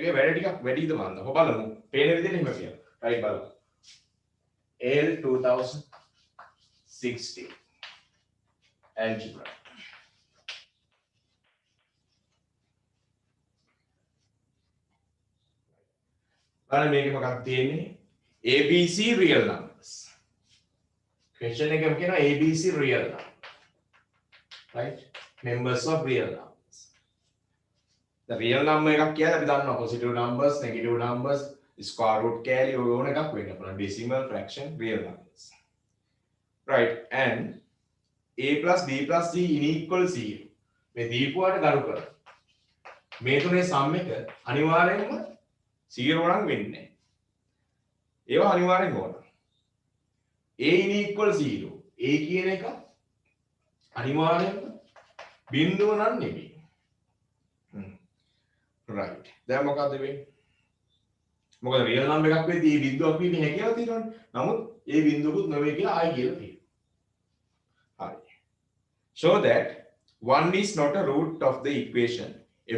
එකේ වැඩ ටිකක් වැඩිද මන්ද. ඔබ බලමු. පේන විදිහට එහෙම කියනවා. right බලමු. L 2060 algebra. බලන්න මේකේ මොකක්ද තියෙන්නේ? ABC real numbers. question එකම කියනවා ABC real number. right? Members of real numbers. The real number එකක් කියන්නේ අපි දන්නවා positive numbers, negative numbers, square root කෑලි ඔය ඕන එකක් වෙන්න පුළුවන්. decimal, fraction, real numbers. right? And a plus b plus c equal 0. මේ දීපුවාට ගරු කර. මේ තුනේ sum එක අනිවාර්යෙන්ම 0 නම් වෙන්නේ නැහැ. ඒවා අනිවාර්යෙන් ඕන. a equal 0. a කියන එක අනිවාර්යෙන්ම බිඳුව නම් නෙමෙයි. right. දැන් මොකද්ද වෙන්නේ? මොකද රියල් නම්බර් එකක් වෙද්දී මේ බිඳුවක් වීමේ හැකියාව තියෙනවනේ. නමුත් ඒ බිඳුවකුත් නෙවෙයි කියලා ආයි කියලා තියෙනවා. හරි. show that 1 is not a root of the equation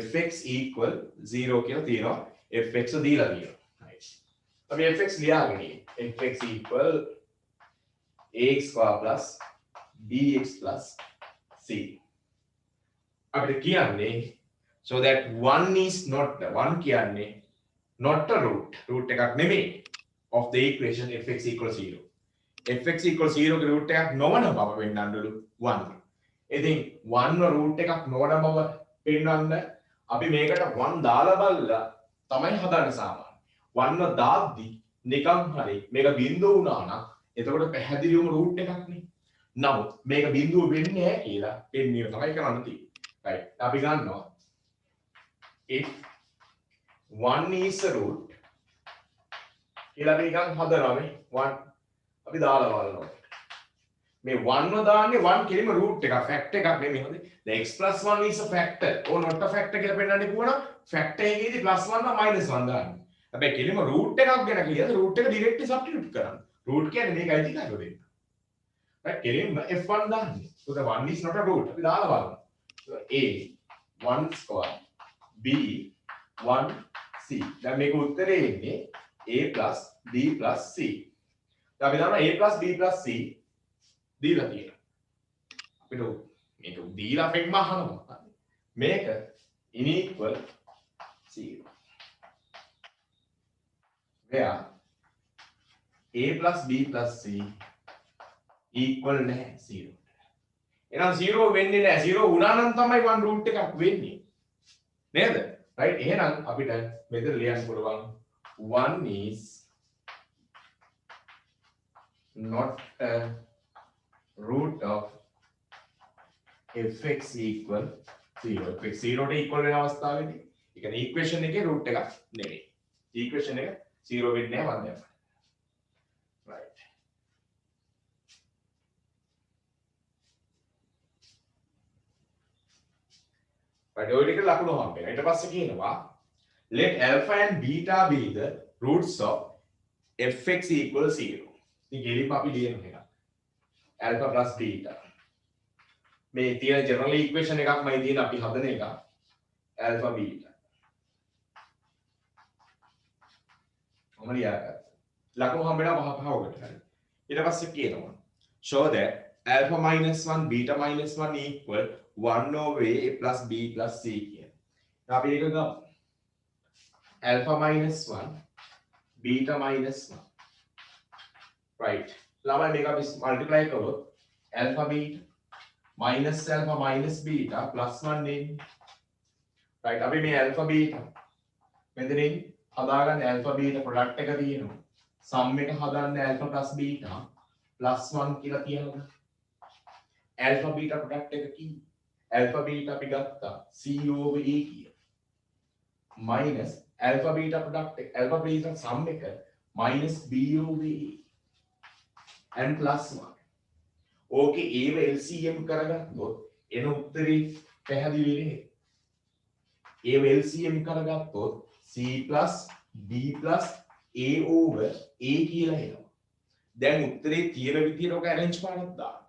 fx equal 0 කියලා තියෙනවා. fx දීලා තියෙනවා. right. අපි fx ලියාගෙන ඉන්නේ. fx equal ax square plus bx plus c. අපිට කියන්නේ so that 1 is not 1 කියන්නේ not a root එකක් නෙමෙයි of the equation fx equals 0. fx equals 0 ගේ root එකක් නොවන බව වෙන්නන්නලු 1. ඉතින් 1 root එකක් නොවන බව පෙන්වන්න අපි මේකට 1 දාලා බලලා තමයි හදන්නේ සාමාන්‍ය. 1 දාද්දි නිකම් හරි මේක බිඳුව වුණා නම් එතකොට පැහැදිලිවම root එකක් නේ. නමුත් මේක බිඳුව වෙන්නේ නැහැ කියලා පෙන්වීම තමයි කරන්න තියෙන්නේ. right. අපි ගන්නවා if 1 is a root කියලා අපි නිකන් හදනවා මේ 1 අපි දාලා බලනවා. මේ 1 ව දාන්නේ 1 කෙලිම root එකක් fact එකක් නෙමෙයි හොඳේ. the x plus 1 is a factor or not a factor කියලා පෙන්නන්නේ කොහොමද? factor එකේදී plus 1 ව minus 1 දාන්නේ. හැබැයි කෙලිම root එකක් ගැන කියද්දී root එක directly substitute කරන්න. root කියන්නේ මේකයි තියලා දෙන්න. right කෙලිම f1 දාන්නේ. so the 1 is not a root. අපි දාලා බලමු. so a 1 square b 1 c. දැන් මේක උත්තරේ එන්නේ a plus b plus c. දැන් අපි දන්නවා a plus b plus c දීලා තියෙනවා. අපිට මේක දීලා අපෙක්ම අහනවා. මේක unequal 0. where a plus b plus c equal නැහැ 0. එහෙනම් 0 වෙන්නේ නැහැ. 0 වුණා නම් තමයි 1 root එකක් වෙන්නේ. නේද? right එහෙනම් අපිට මෙතන ලියන්න පුළුවන් 1 is not a root of fx equal 0. fx 0 ට equal වෙන අවස්ථාවේදී ඒ කියන්නේ equation එකේ root එකක් නෙවෙයි. equation එක 0 වෙන්නේ නැහැ වන්දයක්. right. right ඔය ටික ලකුණු හම්බෙනවා. ඊට පස්සේ කියනවා let alpha and beta be the roots of fx equal 0. ඉතින් ගෙලිම අපි ලියන එක. alpha plus beta. මේ තියෙන general equation එකක්මයි තියෙන අපි හදන එක. alpha beta. ඔහොම ලියාගත්තා. ලකුණු හම්බෙනවා පහ පහකට හරි. ඊට පස්සේ කියනවා show that alpha minus 1 beta minus 1 equal 1 over a plus b plus c කියන. අපි ඒක ගමු. alpha minus 1 beta minus 1. right. ළමයි මේක අපි multiply කරොත් alpha beta minus alpha minus beta plus 1 එන්නේ. right. අපි මේ alpha beta මෙතනින් හදාගන්න alpha beta product එක තියෙනවා. sum එක හදන්න alpha plus beta plus 1 කියලා කියනවා. alpha beta product එක කී alpha beta අපි ගත්තා c over a කිය. minus alpha beta product එක alpha beta sum එක minus b over a and plus 1. Okay a ව LCM කරගත්තොත් එන උත්තරේ පැහැදිලි නේද? a ව LCM කරගත්තොත් c plus b plus a over a කියලා එනවා. දැන් උත්තරේ තියෙන විදිහට ඔක arrange කරලා දාන්න.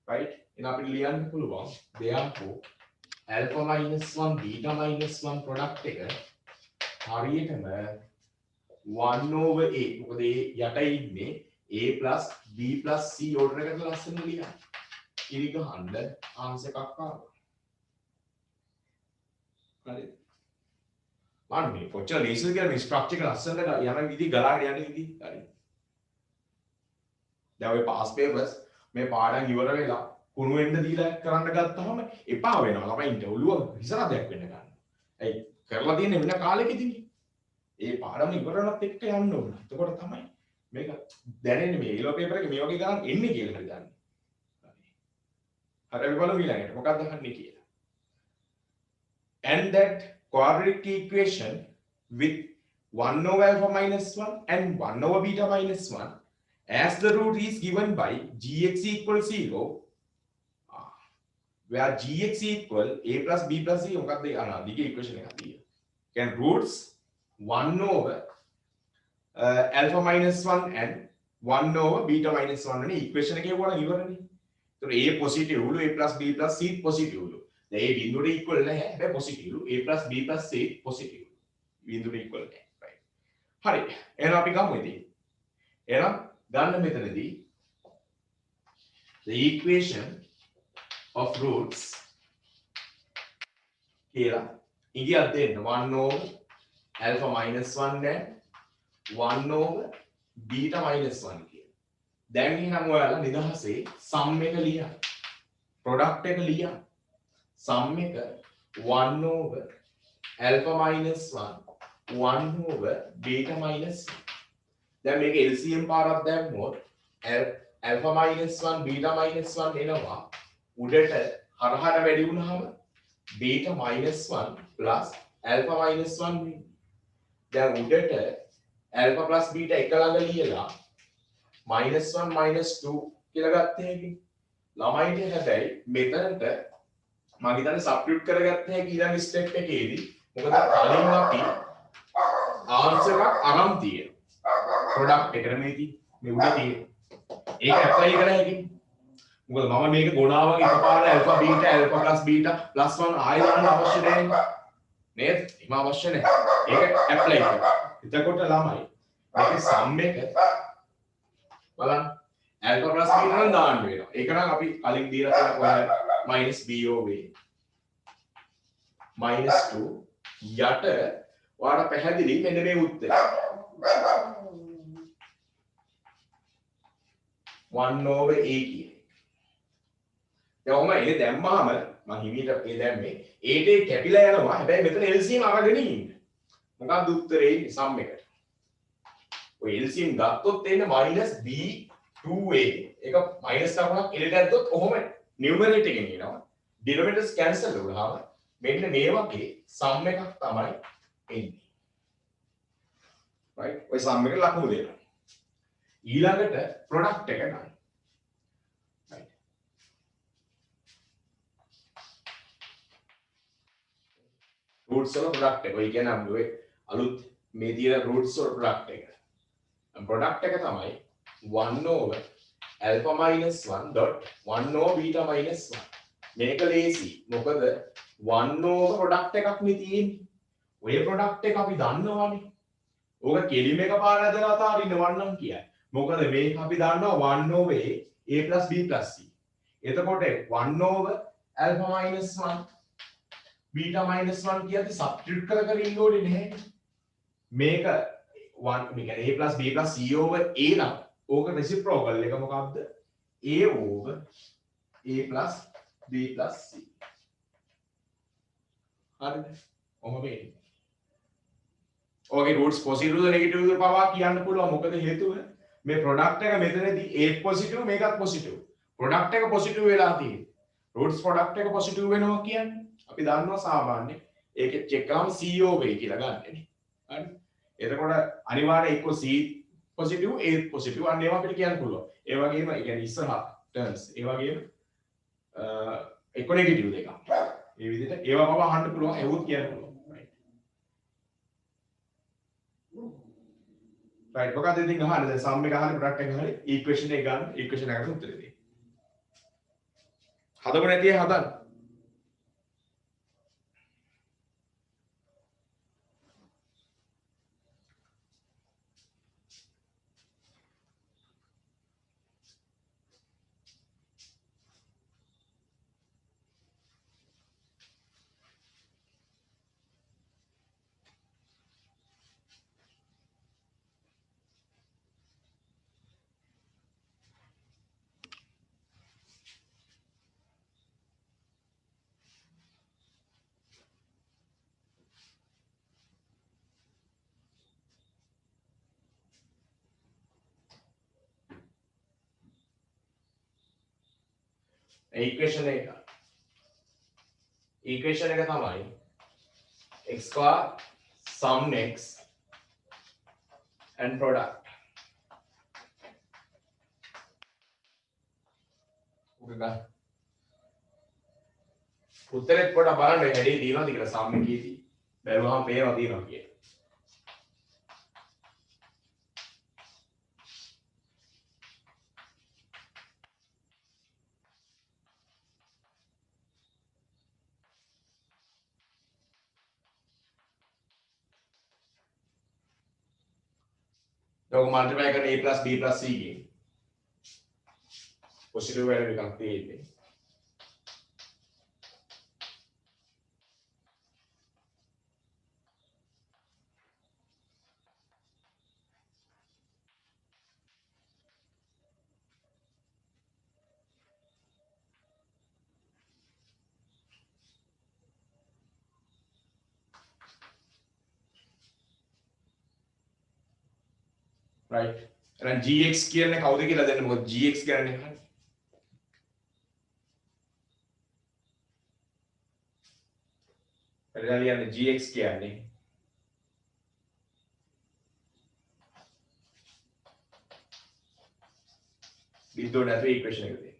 right? එහෙනම් අපිට ලියන්න පුළුවන් therefore alpha minus 1 beta minus 1 product එක හරියටම 1 over a මොකද ඒ යට ඉන්නේ a plus b plus c order එකට ලස්සන ලියන්න. ඉරි ගහන්න ආන්සර් එකක් ආවා. හරිද? අනේ කොච්චර ලේසිද කියලා මේ ස්ට්‍රක්චර් එක ලස්සනට යන විදිහ ගලාගෙන යන විදිහ. හරිද? දැන් ඔය පාස් පේපර්ස් මේ පාඩම් ඉවර වෙලා කුණු වෙන්න දීලා කරන්න ගත්තාම එපා වෙනවා ළමයින්ට ඔළුව හිසරදයක් වෙන්න ගන්නවා. ඇයි කරලා තියෙන්නේ වෙන කාලෙකදීනේ. ඒ පාඩම ඉවරනත් එක්ක යන්න ඕන. එතකොට තමයි මේක දැනෙන්නේ මේ ඊළඟ පේපර් එකේ මේ වගේ ගණන් එන්නේ කියලා හරි දන්නේ. හරි අපි බලමු ඊළඟට මොකක්ද අහන්නේ කියලා. And that quadratic equation with 1 over alpha minus 1 and 1 over beta minus 1 as the root is given by gx equals 0 where gx equal a plus b plus c මොකක්ද අනාදිගේ equation එකක් තියෙනවා. කියන්නේ roots 1 over alpha minus 1 and 1 over beta minus 1 වෙන equation එකේ වුණා ඉවරනේ. ඒතර a positive උළු a plus b plus c positive උළු. දැන් a බිඳුවට equal නැහැ. හැබැයි positive උළු a plus b plus c positive. බිඳුවට equal නැහැ. right. හරි. එහෙනම් අපි ගමු ඉතින්. එහෙනම් ගන්න මෙතනදී the equation of roots කියලා ඉගියක් දෙන්න 1 over alpha minus 1 and 1 over beta minus 1 කියලා. දැන් එහෙනම් ඔයාලා නිදහසේ sum එක ලියන්න. product එක ලියන්න. sum එක 1 over alpha minus 1 1 over beta minus 1. දැන් මේක LCM පාරක් දැම්මොත් alpha minus 1 beta minus 1 එනවා උඩට හරහට වැඩි වුණාම beta minus 1 plus alpha minus 1 වෙනවා. දැන් උඩට alpha plus beta එක ළඟ ලියලා minus 1 minus 2 කියලා ගත්ත හැකි. ළමයින්ට හැබැයි මෙතනට මම හිතන්නේ සබ්ස්ටිටියුට් කරගත්ත හැකි ඊළඟ ස්ටෙප් එකේදී. මොකද කලින් අපි ආන්සර් එකක් අරන් තියෙනවා. ප්‍රොඩක්ට් එකට මේ උඩ තියෙන. ඒක ඇප්ලයි කරලා හැකියි. මොකද මම මේක ගොඩාවගේ එකපාරට alpha beta alpha plus beta plus 1 ආයෙ දාන්න අවශ්‍ය නැහැ. නේද? එහෙම අවශ්‍ය නැහැ. ඒක ඇප්ලයි කරලා. එතකොට ළමයි මේකේ sum එක බලන්න alpha plus beta නම් දාන්න වෙනවා. ඒක නම් අපි කලින් දීලා තියෙන කොහේ minus b over minus 2 යට ඔයාලට පැහැදිලි මෙන්න මේ උත්තරය. 1 over a කියන. දැන් ඔහම ඒ දැම්මාම මම හිමීට ඒ දැම්මේ ඒට කැපිලා යනවා. හැබැයි මෙතන LCM අරගෙන ඉන්න. මොකක්ද උත්තරේ sum එකට? ඔය LCM ගත්තොත් එන්නේ -b2a. ඒක මයිනස් ලකුණක් එලට ඇද්දොත් ඔහොම නියුමරේටර් එකෙන් එනවා. ඩිනොමිනේටර්ස් කැන්සල් වුණාම මෙන්න මේ වගේ sum එකක් තමයි එන්නේ. right? ඔය sum එකට ලකුණු දෙනවා. ඊළඟට product එක ගන්න. right? roots වල product එක. ඔය කියන්නේ අපි ඔය අලුත් මේ තියෙන roots වල product එක. product එක තමයි 1 over alpha minus 1 dot 1 over beta minus 1. මේක ලේසි. මොකද 1 over product එකක් නේ තියෙන්නේ. ඔය product එක අපි දන්නවනේ. ඕක කෙලිම එකපාර ඇදලා අතාරින්න වන්නම් කියයි. මොකද මේක අපි දන්නවා 1 over a plus b plus c. එතකොට 1 over alpha minus 1 beta minus 1 කියද්දි සබ්ස්ටිටියුට් කර ඉන්න ඕනේ නැහැ. මේක 1 මේ කියන්නේ a plus b plus c over a නම් ඕක රෙසිප්‍රොකල් එක මොකක්ද? a over a plus b plus c. හරිද? ඔහොම වෙන්නේ. ඕකේ roots positive negative පවා කියන්න පුළුවන්. මොකද හේතුව මේ product එක මෙතනදී a positive මේකත් positive. product එක positive වෙලා තියෙන්නේ. roots product එක positive වෙනවා කියන්නේ අපි දන්නවා සාමාන්‍ය ඒකේ check කරාම c over a කියලා ගන්නනේ. හරි? එතකොට අනිවාර්යයෙන් එක්ක c positive a positive අන්න ඒවා අපිට කියන්න පුළුවන්. ඒ වගේම ඒ කියන්නේ ඉස්සරහා terms ඒ වගේම එක්ක negative දෙකක්. මේ විදිහට ඒවා පවා අහන්න පුළුවන්. ඒවත් කියන්න පුළුවන්. right මොකද ඉතින් අහන්න දැන් sum එක අහන්න product එක හරි equation එක ගන්න equation එකට උත්තරේ දෙන්න. හදපො නැති අය හදන්න. equation එක තමයි x square sum x and product. උත්තරෙත් පොඩ්ඩක් බලන්න හැඩේ තියෙනවද කියලා sum එකේදී. බැලුවහම පේනවා තියෙනවා කියලා. donc multiply කරන a plus b plus c ගේ positive value එකක් තියෙන්නේ. right එහෙනම් gx කියන්නේ කවුද කියලා දෙන්න මොකද gx කියන්නේ හරි එතන gx කියන්නේ විද්දෝ නැතුව ඉක්වේෂන් එක දෙන්නේ.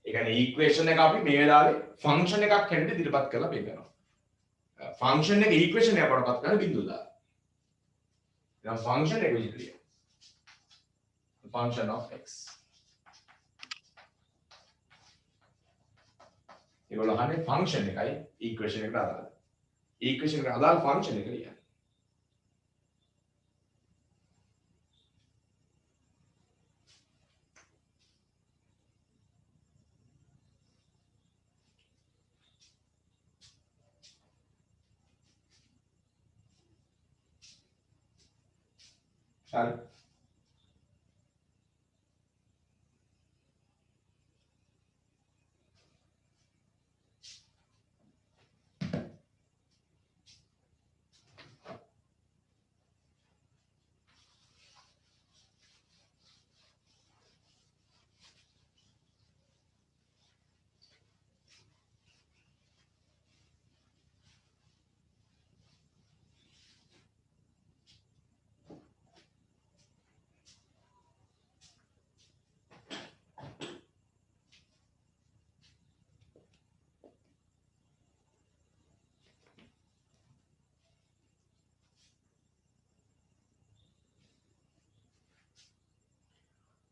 ඒ කියන්නේ ඉක්වේෂන් එක අපි මේ වෙලාවේ ෆන්ක්ෂන් එකක් හැටියට ඉදිරිපත් කරලා පෙන්නනවා. ෆන්ක්ෂන් එක ඉක්වේෂන් එකක් වඩපත් කරන බිඳුව දාලා. Now function එක විදිහට function of x. ඒගොල්ලෝ අහන්නේ function එකයි equation එකට අදාළ. equation එකට අදාළ function එක ලියන්න. හරි.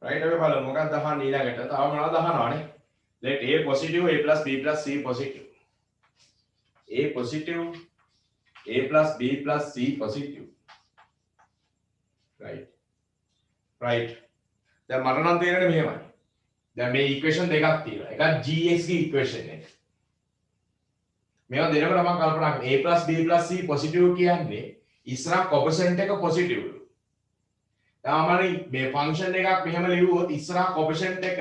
right අපි බලමු මොකක්ද අහන්නේ ඊළඟට. තව මොනවද අහනවනේ? let a positive a plus b plus c positive. a positive a plus b plus c positive. right දැන් මට නම් තේරෙන්නේ මෙහෙමයි. දැන් මේ ඉක්වේෂන් දෙකක් තියෙනවා. එකක් gx ගේ ඉක්වේෂන් එක. මේවා දෙනකොට මම කල්පනා කරා a plus b plus c positive කියන්නේ ඉස්සරහ කොපිෂන්ට් එක positive. සාමාන්‍යයෙන් මේ ෆන්ක්ෂන් එකක් මෙහෙම ලියුවොත් ඉස්සරහා කොපිෂන්ට් එක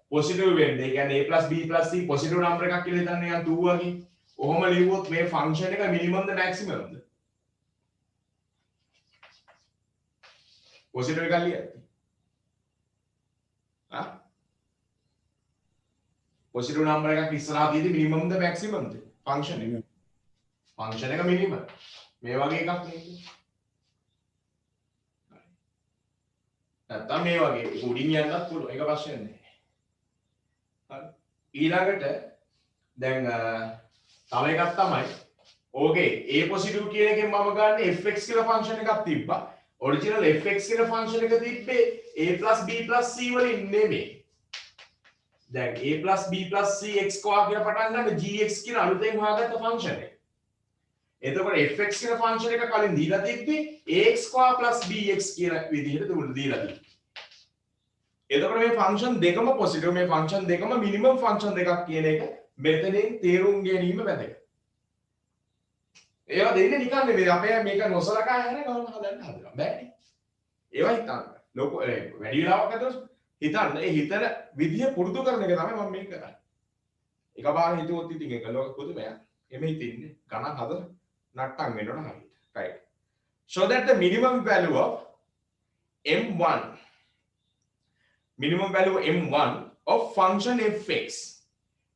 පොසිටිව් වෙන්නේ. ඒ කියන්නේ a b c positive number එකක් කියලා හිතන්න නිකන් 2 වගේ. ඔහොම ලියුවොත් මේ ෆන්ක්ෂන් එක මිනිමම්ද මැක්සිමම්ද? පොසිටිව් එකක් ලියන්න. පොසිටිව් නම්බර් එකක් ඉස්සරහා තියෙදි මිනිමම්ද මැක්සිමම්ද? ෆන්ක්ෂන් එක. ෆන්ක්ෂන් එක මිනිමම්. මේ වගේ එකක් නේ. නැත්තම් මේ වගේ උඩින් යන්නත් පුළුවන්. ඒක ප්‍රශ්නයක් නෑ. හරි. ඊළඟට දැන් තව එකක් තමයි ඕකේ a පොසිටිව් කියන එකෙන් මම ගන්න fx කියලා ෆන්ක්ෂන් එකක් තිබ්බා. ඔරිජිනල් fx කියලා ෆන්ක්ෂන් එක තිබ්බේ a + b + c වලින් නෙමෙයි. දැන් a + b + c x square කියලා පටන් ගන්න gx කියන අලුතෙන් හොයාගත්ත ෆන්ක්ෂන් එක. එතකොට fx කියන ෆන්ක්ෂන් එක කලින් දීලා තිබ්බේ ax² + bx කියන විදිහට දුන්න දීලා තිබ්බා. එතකොට මේ ෆන්ක්ෂන් දෙකම පොසිටිව් මේ ෆන්ක්ෂන් දෙකම මිනිමම් ෆන්ක්ෂන් දෙකක් කියන එක මෙතනින් තේරුම් ගැනීම වැදගත්. ඒවා දෙන්නේ නිකන් නෙමෙයි අපේ මේක නොසලකා හැර ගන්න හදන්න හදනවා බෑනේ. ඒවා හිතන්න. ලොකු වැඩි වෙලාවක් ඇතුළත හිතන්න ඒ හිතන විදිය පුරුදු කරන එක තමයි මම මේ කරන්නේ. එකපාර හිතුවොත් ඉතින් ඒක ලෝක පුදුමයක්. එමෙ හිතින්නේ ගණන් හදලා නට්ටම් වෙනවන හරියට. right. So that the minimum value of m1 minimum value m1 of function fx.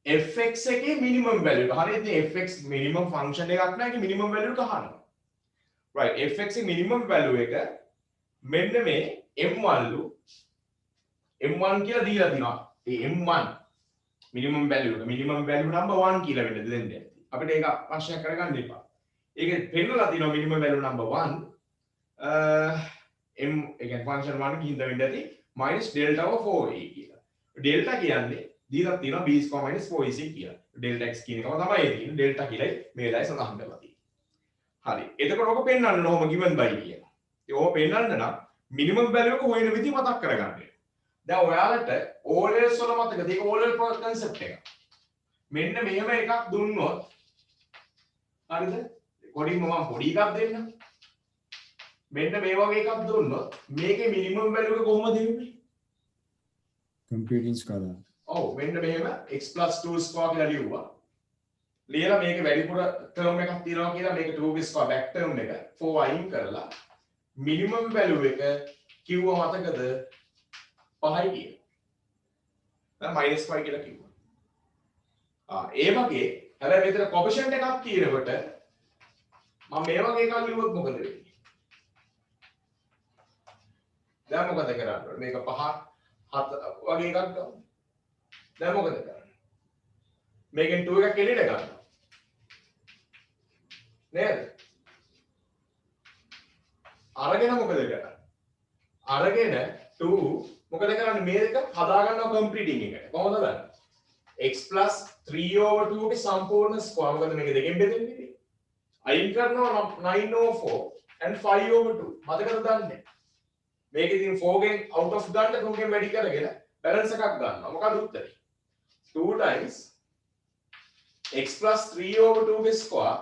fx එකේ minimum value එක. හරියට fx minimum function එකක් නෑ. ඒකේ minimum value එක අහනවා. right fx එකේ minimum value එක මෙන්න මේ m1 ලු m1 කියලා දීලා තිනවා. ඒ m1 minimum value එක minimum value number 1 කියලා වෙන්න දෙන්නේ. අපිට ඒක ප්‍රශ්නයක් කරගන්න එපා. ඒකේ පෙන්නලා තිනවා minimum value number 1 m ඒ කියන්නේ function 1 කිහින්ද වෙන්න ඇති minus delta over 4a කියලා. delta කියන්නේ දීලා තිනවා b square minus 4ac කියලා. delta x කියන එකම තමයි තියෙන්නේ. delta කියලායි මේ වෙලාවේ සඳහන් කරලා තියෙන්නේ. හරි. එතකොට ඔක පෙන්වන්න ඕන ඔහොම given by කියලා. ඒ ඔහොම පෙන්වන්න නම් minimum value එක හොයන විදිහ මතක් කරගන්න. දැන් ඔයාලට O levels වල මතකද? ඒක O level concept එක. මෙන්න මෙහෙම එකක් දුන්නොත් හරිද? කොඩින්ම මම පොඩි එකක් දෙන්නම්. මෙන්න මේ වගේ එකක් දුන්නොත් මේකේ minimum value එක කොහොමද දෙන්නේ? computing scalar. ඔව් මෙන්න මෙහෙම x + 2 square කියලා ලියුවා. ලියලා මේකේ වැඩිපුර term එකක් තියෙනවා කියලා මේක 2 square back term එක 4 අයින් කරලා minimum value එක කිව්ව මතකද? 5යි කියලා. දැන් -5 කියලා කිව්වා. ඒ වගේ හැබැයි මෙතන coefficient එකක් කියනකොට මම මේ වගේ එකක් ලියුවොත් මොකද වෙන්නේ? දැන් මොකද කරන්නේ? මේක 5 7 වගේ එකක් ගමු. දැන් මොකද කරන්නේ? මේකෙන් 2 එකක් එළියට ගන්නවා. නේද? අරගෙන මොකද කරන්නේ? අරගෙන 2 මොකද කරන්නේ? මේක හදා ගන්නවා කම්ප්ලීටින් එකට. කොහොමද ගන්නේ? x + 3 over 2 ගේ සම්පූර්ණ ස්ක්වයර්. මොකද මේක දෙකෙන් බෙදෙන්නේ. අයින් කරනවා 9 over 4 and 5 over 2. මතකද දන්නේ? මේකේ තියෙන 4 ගෙන් out of ගන්න 2 ගෙන් වැඩි කරගෙන බැලන්ස් එකක් ගන්නවා. මොකද උත්තරේ? 2 times x + 3 over 2 ගේ ස්ක්වයර්.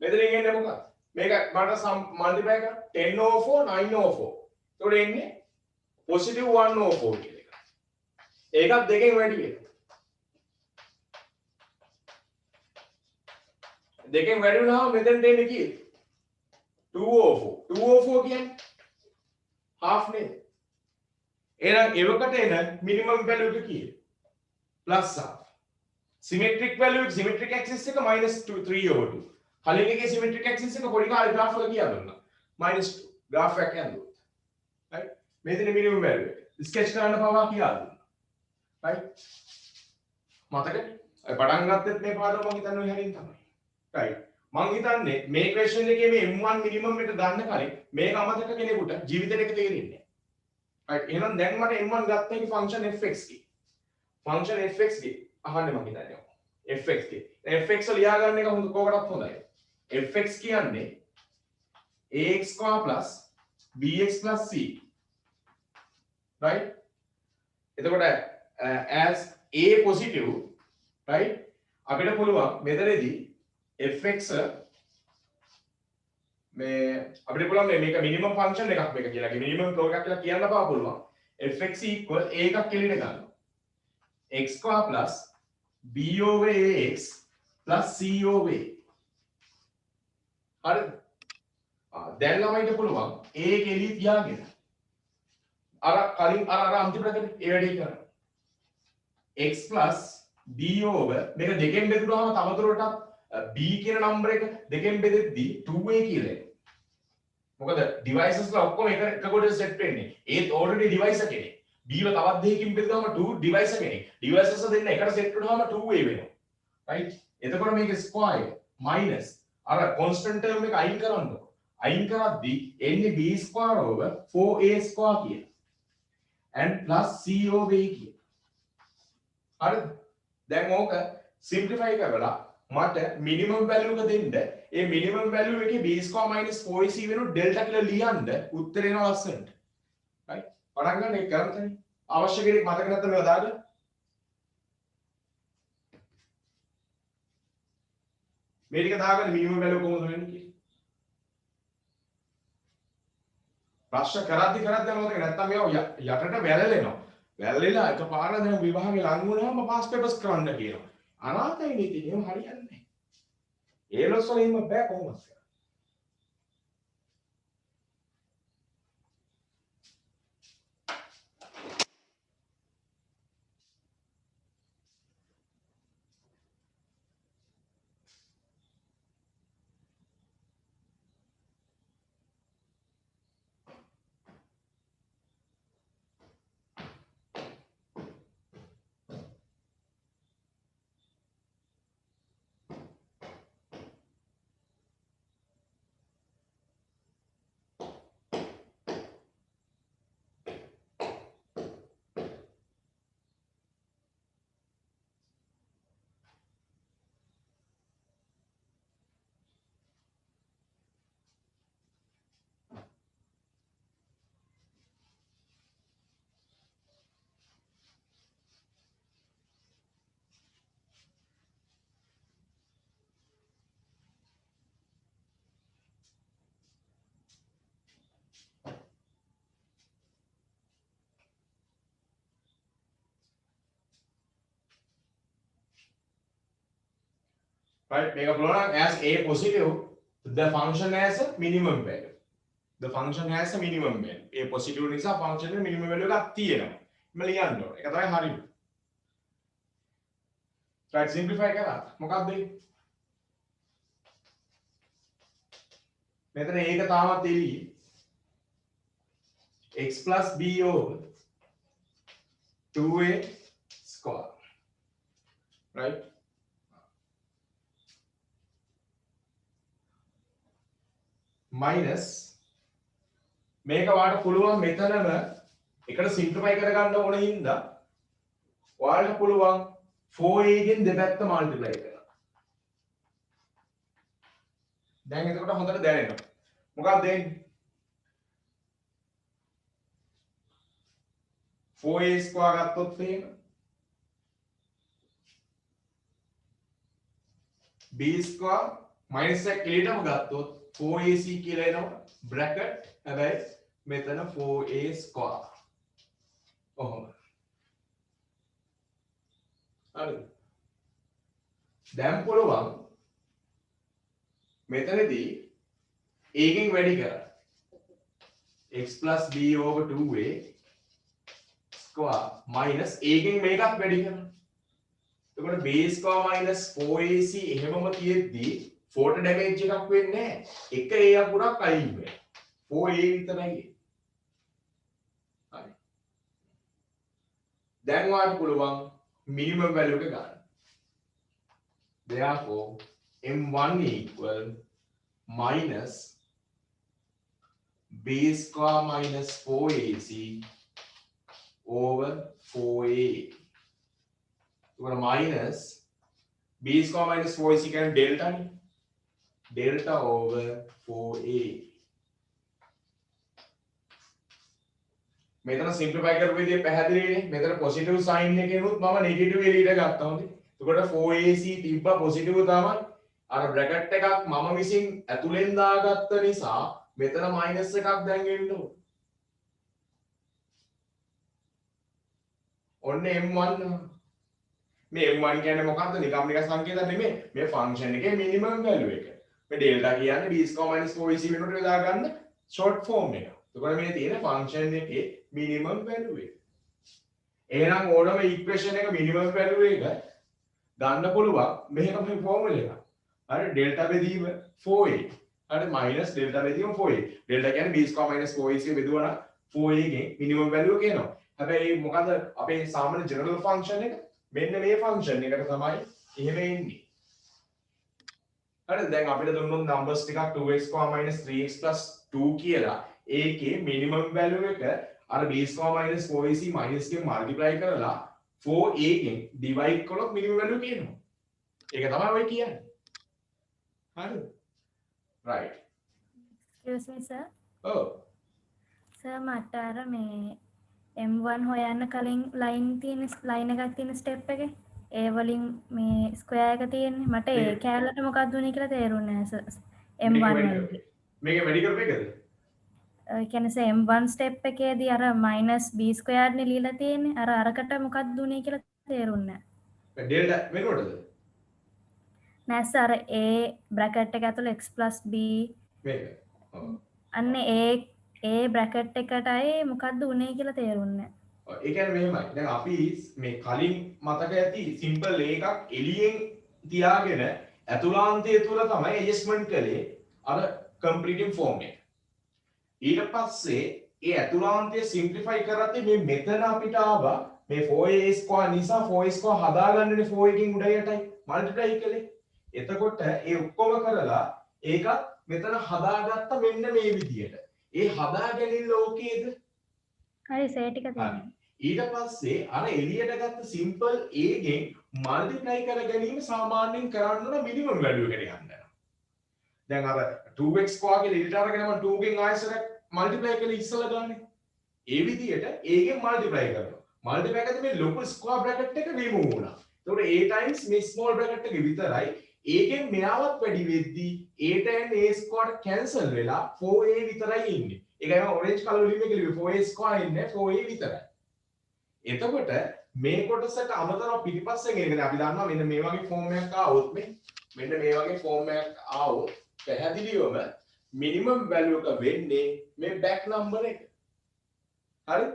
මෙතනින් එන්නේ මොකක්ද? මේක මට මල්ටිප්ලයි කරා 10 over 4 9 over 4. එතකොට එන්නේ positive 1 over 4 කියලා එකක්. ඒකත් දෙකෙන් වැඩි වෙනවා. දෙකෙන් වැඩි වුණාම මෙතෙන්ට එන්නේ කීයද? 2 over 4. 2 over 4 කියන්නේ half නේද? එහෙනම් එවකට එන minimum value එක කීයද? plus half. Symmetric value symmetric axis එක -2 3 over 2. කලින් එකේ symmetric axis එක පොඩි කාලේ graph වල කියලා දුන්නා. -2 graph එකක් යනවා. right? මෙතන minimum value එක. sketch කරන්න පවා කියලා දුන්නා. right? මතකද? අය පටන් ගත්තෙත් මේ පාඩම මම හිතන්නේ ඔය හැරින් තමයි. right? මං හිතන්නේ මේ question එකේ මේ m1 minimum එක ගන්න කලින් මේක අමතක කෙනෙකුට ජීවිතේට එක තේරෙන්නේ නැහැ. right? එහෙනම් දැන් මට m1 ගත්ත එකේ function fx කි. function fx කි අහන්නේ මං හිතන්නේ. fx කි. fx ලියා ගන්න එක හොඳ කොකටත් හොඳයි. fx කියන්නේ ax plus bx plus c. right? එතකොට as a positive right? අපිට පුළුවන් මෙතනදී fx මේ අපිට පුළුවන් මේක මිනිමම් ෆන්ක්ෂන් එකක් මේක කියලා. මිනිමම් ෆ්ලෝ එකක් කියලා කියන්න බා පුළුවන්. fx a එකක් එළියට ගන්නවා. x square plus b over ax plus c over a. හරිද? දැන් ළමයිට පුළුවන් a එක එළිය තියාගෙන අර කලින් අර අන්තිම පැත්තේ ඒ වැඩේ කරන්න. x plus b over මේක දෙකෙන් බෙදුනහම තවදුරටත් b කියන නම්බර එක දෙකෙන් බෙදෙද්දී 2a කියලා එනවා. මොකද devices ලා ඔක්කොම එක කොට සෙට් වෙන්නේ. ඒත් already device එකනේ. b ව තවත් දෙකකින් බෙදුනහම 2 device එකනේ. devices දෙන්න එකට සෙට් වුනහම 2a වෙනවා. right? එතකොට මේක square minus අර constant term එක අයින් කරන්න. අයින් කරද්දී එන්නේ b square over 4a square කියලා. and plus c over a කියලා. හරිද? දැන් ඕක simplify කරලා මට minimum value එක දෙන්න. ඒ minimum value එකේ b square minus 4ac වෙනු delta කියලා ලියන්න උත්තර එනවා ලස්සනට. right? පටන් ගන්න එක කරන්නේ. අවශ්‍ය කෙනෙක් මතක නැත්නම් මේවා දාගන්න. මේ ටික දාගන්න minimum value කොහොමද වෙන්නේ කියලා. ප්‍රශ්න කරද්දි මොකද නැත්තම් මේවා යටට වැළලෙනවා. වැළලෙලා එකපාර දැන් විභාගේ ලඟ වුණාම පාස් පේපර්ස් කරන්න කියනවා. අනාතයි නේද? එහෙම හරියන්නේ නැහැ. ඒලොස් වල ඉන්න බෑ කොහොමද? right මේක පුළුවන් as a positive the function has a minimum value. The function has a minimum value. a positive නිසා function එක minimum value එකක් තියෙනවා. මම ලියන්න ඕනේ. ඒක තමයි හරිය. right simplify කරා. මොකක්ද ඒ? මෙතන ඒක තාමත් එළියේ. x plus b over 2a square. Right? Minus මේක වාට පුළුවන් මෙතනම එකට සිම්ප්ලිෆයි කරගන්න ඕන හින්දා ඔයාලට පුළුවන් 4a ගෙන් දෙපැත්ත මල්ටිප්ලයි කරන්න. දැන් එතකොට හොඳට දැනෙනවා. මොකක්ද දෙන්නේ? 4a ස්ක්වයර් ගත්තොත් එහෙම b ස්ක්වයර් minus එක එළියටම ගත්තොත් 4ac කියලා එනවා bracket හැබැයි මෙතන 4a ස්ක්වයර්. ඔහොම. හරිද? දැන් පුළුවන් මෙතනදී a ගෙන් වැඩි කරන්න. x plus b over 2a square minus a ගෙන් මේකත් වැඩි කරන්න. එතකොට b square minus 4ac එහෙමම තියෙද්දි 4ට ඩැමේජ් එකක් වෙන්නේ නැහැ. එක a අකුරක් අයින් වෙනවා. 4a විතරයි. හරි. දැන් ඔයාලට පුළුවන් minimum value එක ගන්න. Therefore m1 equal minus b square minus 4ac over 4a. तो minus b square minus 4ac can delta नहीं delta over 4a. මෙතන simplify කරපු විදිය පැහැදිලිනේ. මෙතන positive sign එකේනොත් මම negative එළියට ගත්තා හොඳේ. එතකොට 4ac තිබ්බ positive තමයි. අර bracket එකක් මම විසින් ඇතුලෙන් දාගත්ත නිසා මෙතන minus එකක් දැන් එන්න ඕන. ඔන්න m1 මේ m1 කියන්නේ මොකක්ද? නිකම් සංකේතයක් නෙමෙයි. මේ function එකේ minimum value එක. මේ delta කියන්නේ b square minus 4ac වෙනුවට යොදා ගන්න short form එක. එතකොට මේ තියෙන function එකේ minimum value එක. එහෙනම් ඕනම equation එක minimum value එක ගන්න පුළුවන් මෙහෙම මේ formula එක. හරි delta බෙදීම 4a. හරි minus delta බෙදීම 4a. delta කියන්නේ b square minus 4ac බෙදුවා නම් 4a ගේ minimum value එක එනවා. හැබැයි මොකද අපේ සාමාන්‍ය general function එක මෙන්න මේ function එකට තමයි එහෙම එන්නේ. හරි දැන් අපිට දුන්නොත් numbers ටිකක් 2x square minus 3x plus 2 කියලා ඒකේ minimum value එක අර b square minus 4ac minus එකෙන් multiply කරලා 4a ගෙන් divide කළොත් minimum value එක එනවා. ඒක තමයි ඔය කියන්නේ. හරිද? right. excuse me sir. ඔව්. sir මට අර මේ m1 හොයන්න කලින් line එකක් තියෙන step එකේ ඒ වලින් මේ square එක තියෙන්නේ මට ඒ කැලලට මොකක්ද උනේ කියලා තේරුන්නේ නැහැ sir. m1 වලින්. මේක වැඩි කරපු එකද? ඒ කියන්නේ m1 step එකේදී අර -b squared නේ ලියලා තියෙන්නේ. අර අරකට මොකක්ද උනේ කියලා තේරුන්නේ නැහැ. delta වෙනකොටද? නෑ sir අර a bracket එක ඇතුළේ x plus b මේක. ඔව්. අන්න ඒ bracket එකටයි මොකද්ද උනේ කියලා තේරුන්නේ නැහැ. ඒ කියන්නේ මෙහෙමයි. දැන් අපි මේ කලින් මතක ඇති සිම්පල් එකක් එළියෙන් තියාගෙන ඇතුළාන්තය තුල තමයි ඇඩ්ජස්ට්මන්ට් කළේ අර කම්ප්ලීටින් ෆෝම් එක. ඊට පස්සේ ඒ ඇතුළාන්තය සිම්ප්ලිෆයි කරද්දී මේ මෙතන අපිට ආවා මේ 4a ස්ක්වයර් නිසා 4a ස්ක්වයර් හදාගන්නනේ 4 එකකින් උඩ යටයි මල්ටිප්ලයි කළේ. එතකොට ඒ ඔක්කොම කරලා ඒකත් මෙතන හදාගත්ත මෙන්න මේ විදියට. ඒ හදාගැනීම ලෝකයේද? හරි සේ ටික තියෙනවා. ඊට පස්සේ අර එළියට ගත්ත සිම්පල් a ගෙන් මල්ටිප්ලයි කර ගැනීම සාමාන්‍යයෙන් කරන්න ඕන මිනිමම් වැලියු එකට යන්න. දැන් අර 2x ස්ක්වයර් කියලා එළියට අරගෙන මම 2 ගෙන් ආයෙසරක් මල්ටිප්ලයි කරලා ඉස්සලා ගන්න. ඒ විදියට a ගෙන් මල්ටිප්ලයි කරනවා. මල්ටිප්ලයි කරද්දී මේ ලොකු ස්ක්වයර් බ්‍රැකට් එක රිමූව් වුණා. එතකොට a times මේ ස්මෝල් බ්‍රැකට් එක විතරයි a ගෙන් මෙයාවත් වැඩි වෙද්දී a and a square cancel වෙලා 4a විතරයි ඉන්නේ. ඒකයි මම ඔරෙන්ජ් කලර් වලින් මේක ලිව්වේ 4a ස්ක්වයර් ඉන්නේ 4a විතරයි. එතකොට මේ කොටසට අමතරව පිටිපස්සෙන් එන අපි දන්නවා මෙන්න මේ වගේ ෆෝම් එකක් ආවොත් මෙන්න මේ වගේ ෆෝම් එකක් ආවොත් පැහැදිලිවම මිනිමම් වැලියු එක වෙන්නේ මේ බෑක් නම්බර එක. හරි?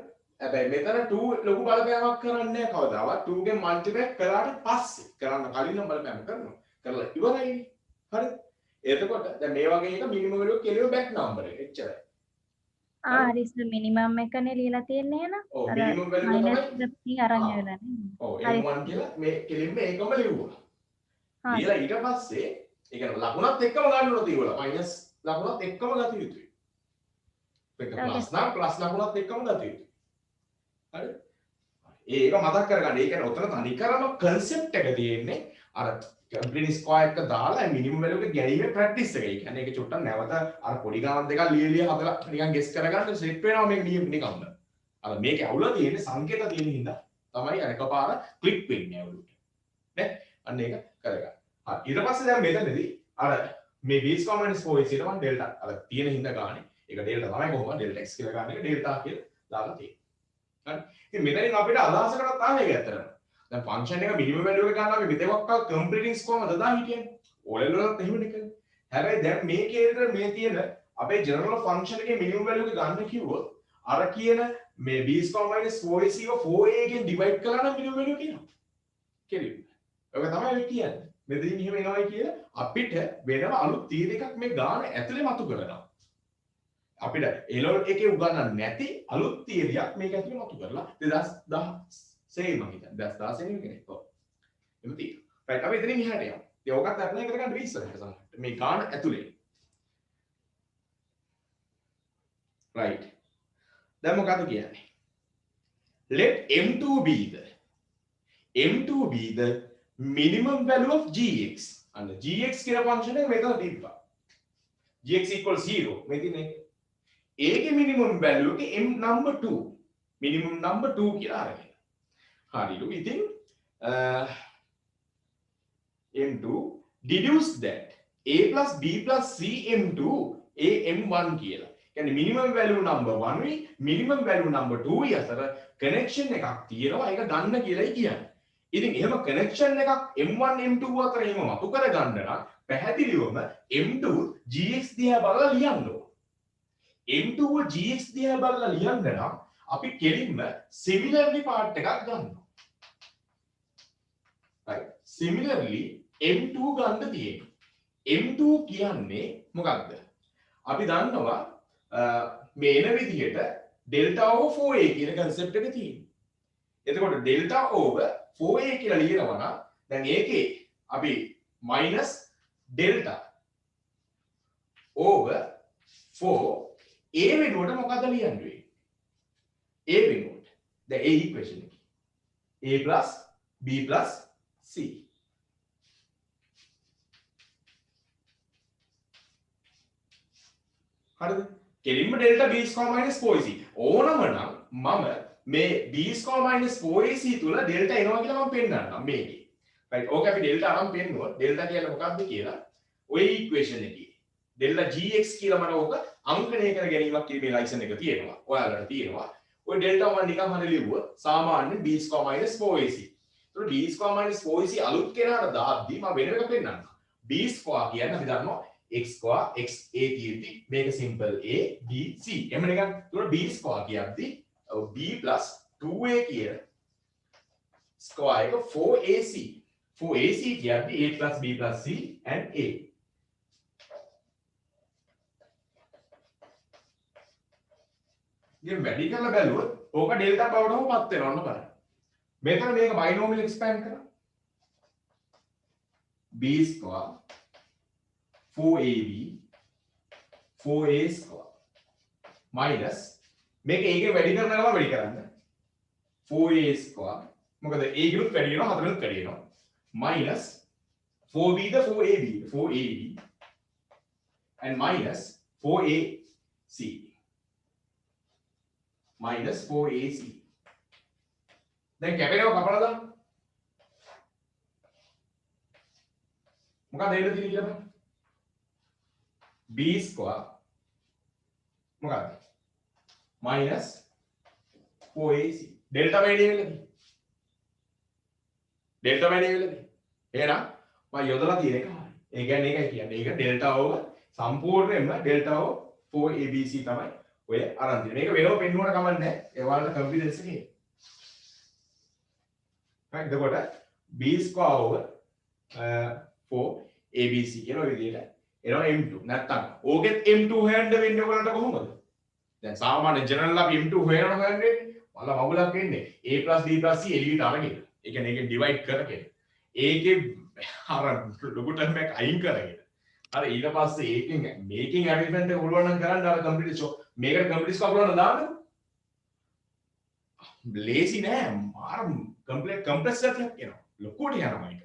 හැබැයි මෙතන 2 ලොකු බලපෑමක් කරන්නේ නැහැ කවදාවත්. 2 ගෙන් මල්ටිප්ලයි කළාට පස්සේ කරන්න කලින් නම් බලපෑම කරනවා. කරලා ඉවරයි. හරි? එතකොට දැන් මේ වගේ එක මිනිමම් වැලියු කෙලිම බෑක් නම්බර එක. එච්චරයි. හරි සර් මිනිමම් එකනේ ලියලා තියෙන්නේ එහෙනම්. ඔව් මිනිමම් වැලියු තමයි අරන් වෙලා නේ. ඔව් M1 කියලා මේ කෙලින්ම ඒකම ලියුවා. ලියලා ඊට පස්සේ ඒ කියන්නේ ලකුණත් එක්කම ගන්න ඕන තියවලා මයිනස් ලකුණත් එක්කම ගත යුතුයි. ඒක ප්ලස් නම් ප්ලස් ලකුණත් එක්කම ගත යුතුයි. හරි? ඒක මතක් කරගන්න. ඒ කියන්නේ උතන තනි කරම concept එක තියෙන්නේ අර කම්ප්ලීට් ස්ක්වයර් එක දාලා මිනිමම් වැලියු එක ගැනීමේ ප්‍රැක්ටිස් එක. ඒ කියන්නේ ඒක චුට්ටක් නැවත අර පොඩි ගණන් දෙකක් ලියලා හදලා නිකන් ගෙස් කරගන්න සෙට් වෙනවා මේක නිකම්ම. අර මේකේ අවුල තියෙන්නේ සංකේත තියෙන හින්දා තමයි අර එකපාර ක්ලික් වෙන්නේ අවුලට. නේ? අන්න ඒක කරගන්න. හරි. ඊට පස්සේ දැන් මෙතනදී අර මේ b square minus 4ac ට මම ඩෙල්ටා අර තියෙන හින්දා ගානේ. ඒක ඩෙල්ටා තමයි කොහොමද ඩෙල්ටා x කියලා ගන්න එක ඩෙල්ටා කියලා දාලා තියෙන්නේ. හරි. ඉතින් මෙතනින් අපිට අදහසකටත් ආවේ ඒක ඇත්තටම. දැන් ෆන්ක්ෂන් එක මිනිමම් වැලියු එක ගන්න අපි මෙතෙක්කල් කම්ප්ලීටින් ස්කෝර් මත දා හිටියනේ. ඕලෙවල් වලත් එහෙමනේ කරන්නේ. හැබැයි දැන් මේ කේන්ද්‍ර මේ තියෙන අපේ ජෙනරල් ෆන්ක්ෂන් එකේ මිනිමම් වැලියු එක ගන්න කිව්වොත් අර කියන මේ b square minus 4ac එක 4a එකෙන් ඩිවයිඩ් කළා නම් මිනිමම් වැලියු කියනවා. කෙලින්ම. ඒක තමයි ඔය කියන්නේ. මෙතනින් එහෙම එනවයි කියලා අපිට වෙනම අලුත් තීර එකක් මේ ගාන ඇතුලේ මතු කරනවා. අපිට එලොල් එකේ උගන්නන්න නැති අලුත් තීරයක් මේක ඇතුලේ මතු කරලා 2016 මම හිතන්නේ 2016 නෙමෙයි. ඔව්. එහෙම තියෙනවා. රයිට් අපි එතනින් එහාට යමු. ඉතින් ඕකත් ඇප්ලයි කරගන්න ඉස්සරහට සමහරට. මේ ගාන ඇතුලේ. රයිට්. දැන් මොකද කියන්නේ? let m2 be the minimum value of gx. And gx කියලා ෆන්ක්ෂන් එක මෙතන තිබ්බා. gx equals 0 මෙතන ඒකේ minimum value එක m number 2. minimum number 2 කියලා අරගෙන. හරිලු. ඉතින් m2 deduce that a plus b plus c m2 a m1 කියලා. කියන්නේ minimum value number 1 wi minimum value number 2 wi අතර connection එකක් තියෙනවා. ඒක ගන්න කියලායි කියන්නේ. ඉතින් එහෙම connection එකක් m1 m2 අතර එහෙම මතු කර ගන්න නම් පැහැදිලිවම m2 gx දිහා බලලා ලියන්න ඕන. m2 gx දිහා බලලා ලියන්න නම් අපි කෙලින්ම similarly part එකක් ගන්නවා. right similarly m2 ගන්න තියෙනවා. m2 කියන්නේ මොකක්ද? අපි දන්නවා මේ එන විදිහට delta over 4a කියන concept එක තියෙනවා. එතකොට delta over 4a කියලා ලියනවා නම් දැන් ඒකේ අපි minus delta over 4 a වෙනුවට මොකද ලියන්නේ? a වෙනුවට. දැන් a equation එක. a plus b plus c. හරිද? කෙලින්ම delta b square minus 4ac. ඕනම නම් මම මේ b square minus 4ac තුල delta එනවා කියලා මම පෙන්නන්නම් මේකේ. right ඕක අපි delta අරන් පෙන්නුවා. delta කියන්නේ මොකක්ද කියලා ඔය equation එකේ. delta gx කියලා මම ඕක අංකණය කර ගැනීමක් කියන මේ ලයිසන් එක තියෙනවා. ඔයාලට තියෙනවා. ඔය delta මම නිකන් හරි ලිව්වා. සාමාන්‍ය b square minus 4ac. ඒතකොට b square minus 4ac අලුත් කෙනාට දාද්දී මම වෙන එකක් පෙන්නන්නම්. b square කියන්නේ අපි දන්නවා x square x a තියෙද්දි මේක simple a b c. එහෙම නිකන් ඒතකොට b square කියද්දි b plus 2a කියන square එක 4ac. 4ac කියද්දි a plus b plus c and a. ඉතින් වැඩි කරලා බැලුවොත් ඕක ඩෙල්ටා බවටම පත් වෙනවා ඔන්න බලන්න. මෙතන මේක බයිනෝමියල් එක්ස්පෑන්ඩ් කරා. b square 4ab 4a square minus මේක ඒකේ වැඩි කරන ගමන් වැඩි කරන්න 4a square මොකද a ගිනුත් වැඩි වෙනවා 4 ගිනුත් වැඩි වෙනවා minus 4b the 4ab and minus 4ac minus 4ac දැන් කැපෙනව කපලා දාන්න මොකක්ද එන්න තියෙන්නේ කියලා බලන්න b square මොකක්ද minus 4ac delta වැඩි වෙලා ඩෙල්ටා වැඩි වෙලාද? එහෙනම් මම යොදලා තියෙන එක හරි. ඒ කියන්නේ ඒකයි කියන්නේ. ඒක ඩෙල්ටා ඕවර් සම්පූර්ණයෙන්ම ඩෙල්ටා ඕවර් 4abc තමයි ඔය අරන් තියෙන්නේ. මේක වෙනව පෙන්නුවට කමක් නැහැ. ඒ වලට කන්ෆිඩන්ස් එකේ. right එතකොට b square over 4abc කියන විදිහට එනවා m2. නැත්තම් ඕකෙත් m2 හොයන්න වෙන්නේ ඔයගලන්ට කොහොමද? දැන් සාමාන්‍ය ජෙනරල් අපි m2 හොයන්නේ වල මගුලක් වෙන්නේ a b c එළියට අරගෙන. ඒ කියන්නේ ඒකෙන් ඩිවයිඩ් කරගෙන. ඒකේ අර ලොකු ටර්ම් එකක් අයින් කරගෙන. අර ඊට පස්සේ ඒකෙන් මේකෙන් ඇරින්මන්ට් එක පුළුවන් නම් කරන්න අර කම්ප්ලීට් ෂෝ මේකට කම්ප්ලීට් ස්කෝප් පුළුවන් නම් දාන්න. ලේසි නෑ. මාර කම්ප්ලෙක්ස් එකක් එනවා. ලොකුට යනවා ඒක.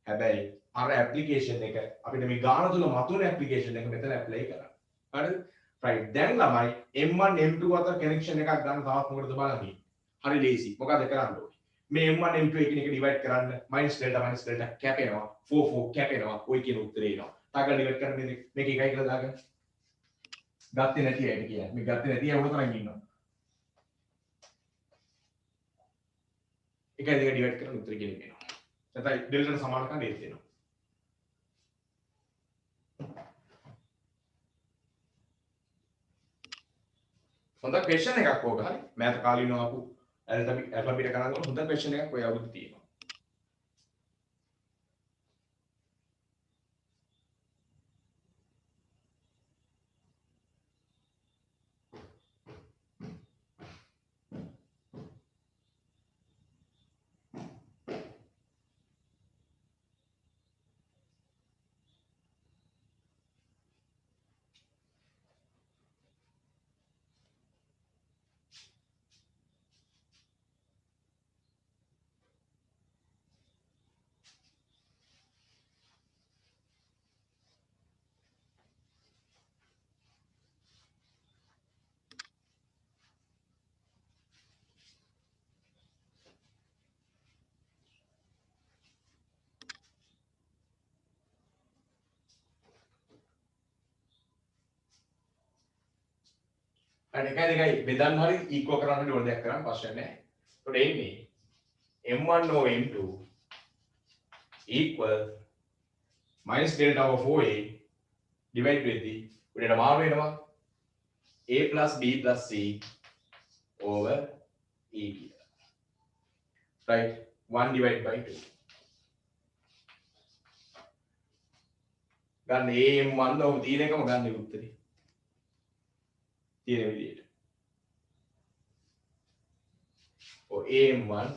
හැබැයි අර ඇප්ලිකේෂන් එක අපිට මේ ගාන තුල මතුවෙන ඇප්ලිකේෂන් එක මෙතන ඇප්ලයි කරන්න. හරිද? right දැන් ළමයි M1 M2 අතර කනෙක්ෂන් එකක් ගන්න තවත් මොකටද බලන්නේ. හරි ලේසි. මොකද කරන්න ඕනේ? මේ M1 M2 එකිනෙක ඩිවයිඩ් කරන්න -delta කැපෙනවා 4 කැපෙනවා ඔය කියන උත්තරේ එනවා. තාගල ඩිවයිඩ් කරන්න මේක එකයි කියලා දාගන්න. ගත්තේ නැති අයට කියන්නේ. මේ ගත්තේ නැති අය උඩ තරම් ඉන්නවා. එකයි දෙක ඩිවයිඩ් කරන උත්තරේ කියන්නේ එනවා. නැත්නම් ඩෙල්ටාට සමානකම් ඒත් එනවා. හොඳ ක්වෙස්චන් එකක් ඕක හරි. මෑත කාලීනව ආපු ඇල්ෆබෙට් කරනකොට හොඳ ක්වෙස්චන් එකක් ඔය අවුරුද්ද තියෙනවා. අර එකයි දෙකයි බෙදන්න හරි ඉක්වල් කරන්න හරි ඕන දෙයක් කරන්න ප්‍රශ්න නැහැ. ඒකට එන්නේ m1 over m2 equal minus delta over 4a divide වෙද්දී උඩට මාරු වෙනවා a plus b plus c over e කියලා. right 1 divided by 2 ගන්න am1 ඔහොම තියෙන එකම ගන්න උත්තරේ. තියෙන විදිහට. or am1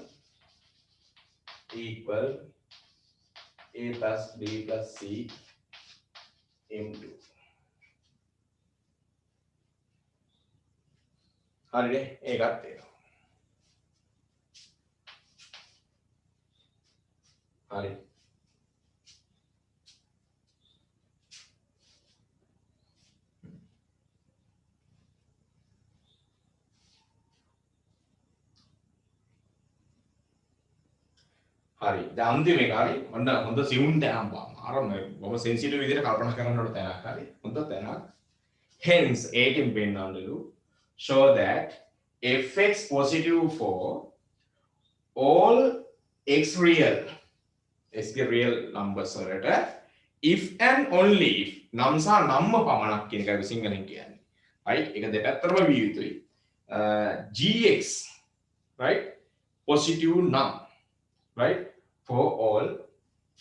equal a plus b plus c m2. හරිනේ ඒකත් තේරෙනවා. හරි. හරි. දැන් අන්තිම එක හරි. ඔන්න හොඳ සිවුන් තැනක් බා. අර මම සෙන්සිටිව් විදිහට කල්පනා කරන්න ඕන තැනක් හරි. හොඳ තැනක්. Hence ඒකෙන් පෙන්නන්නලු show that fx positive for all x real real numbers වලට if and only if නම් සහ නම්ම පමණක් කියන එකයි සිංහලෙන් කියන්නේ. right? ඒක දෙපැත්තටම විය යුතුයි. gx right? positive නම් right? for all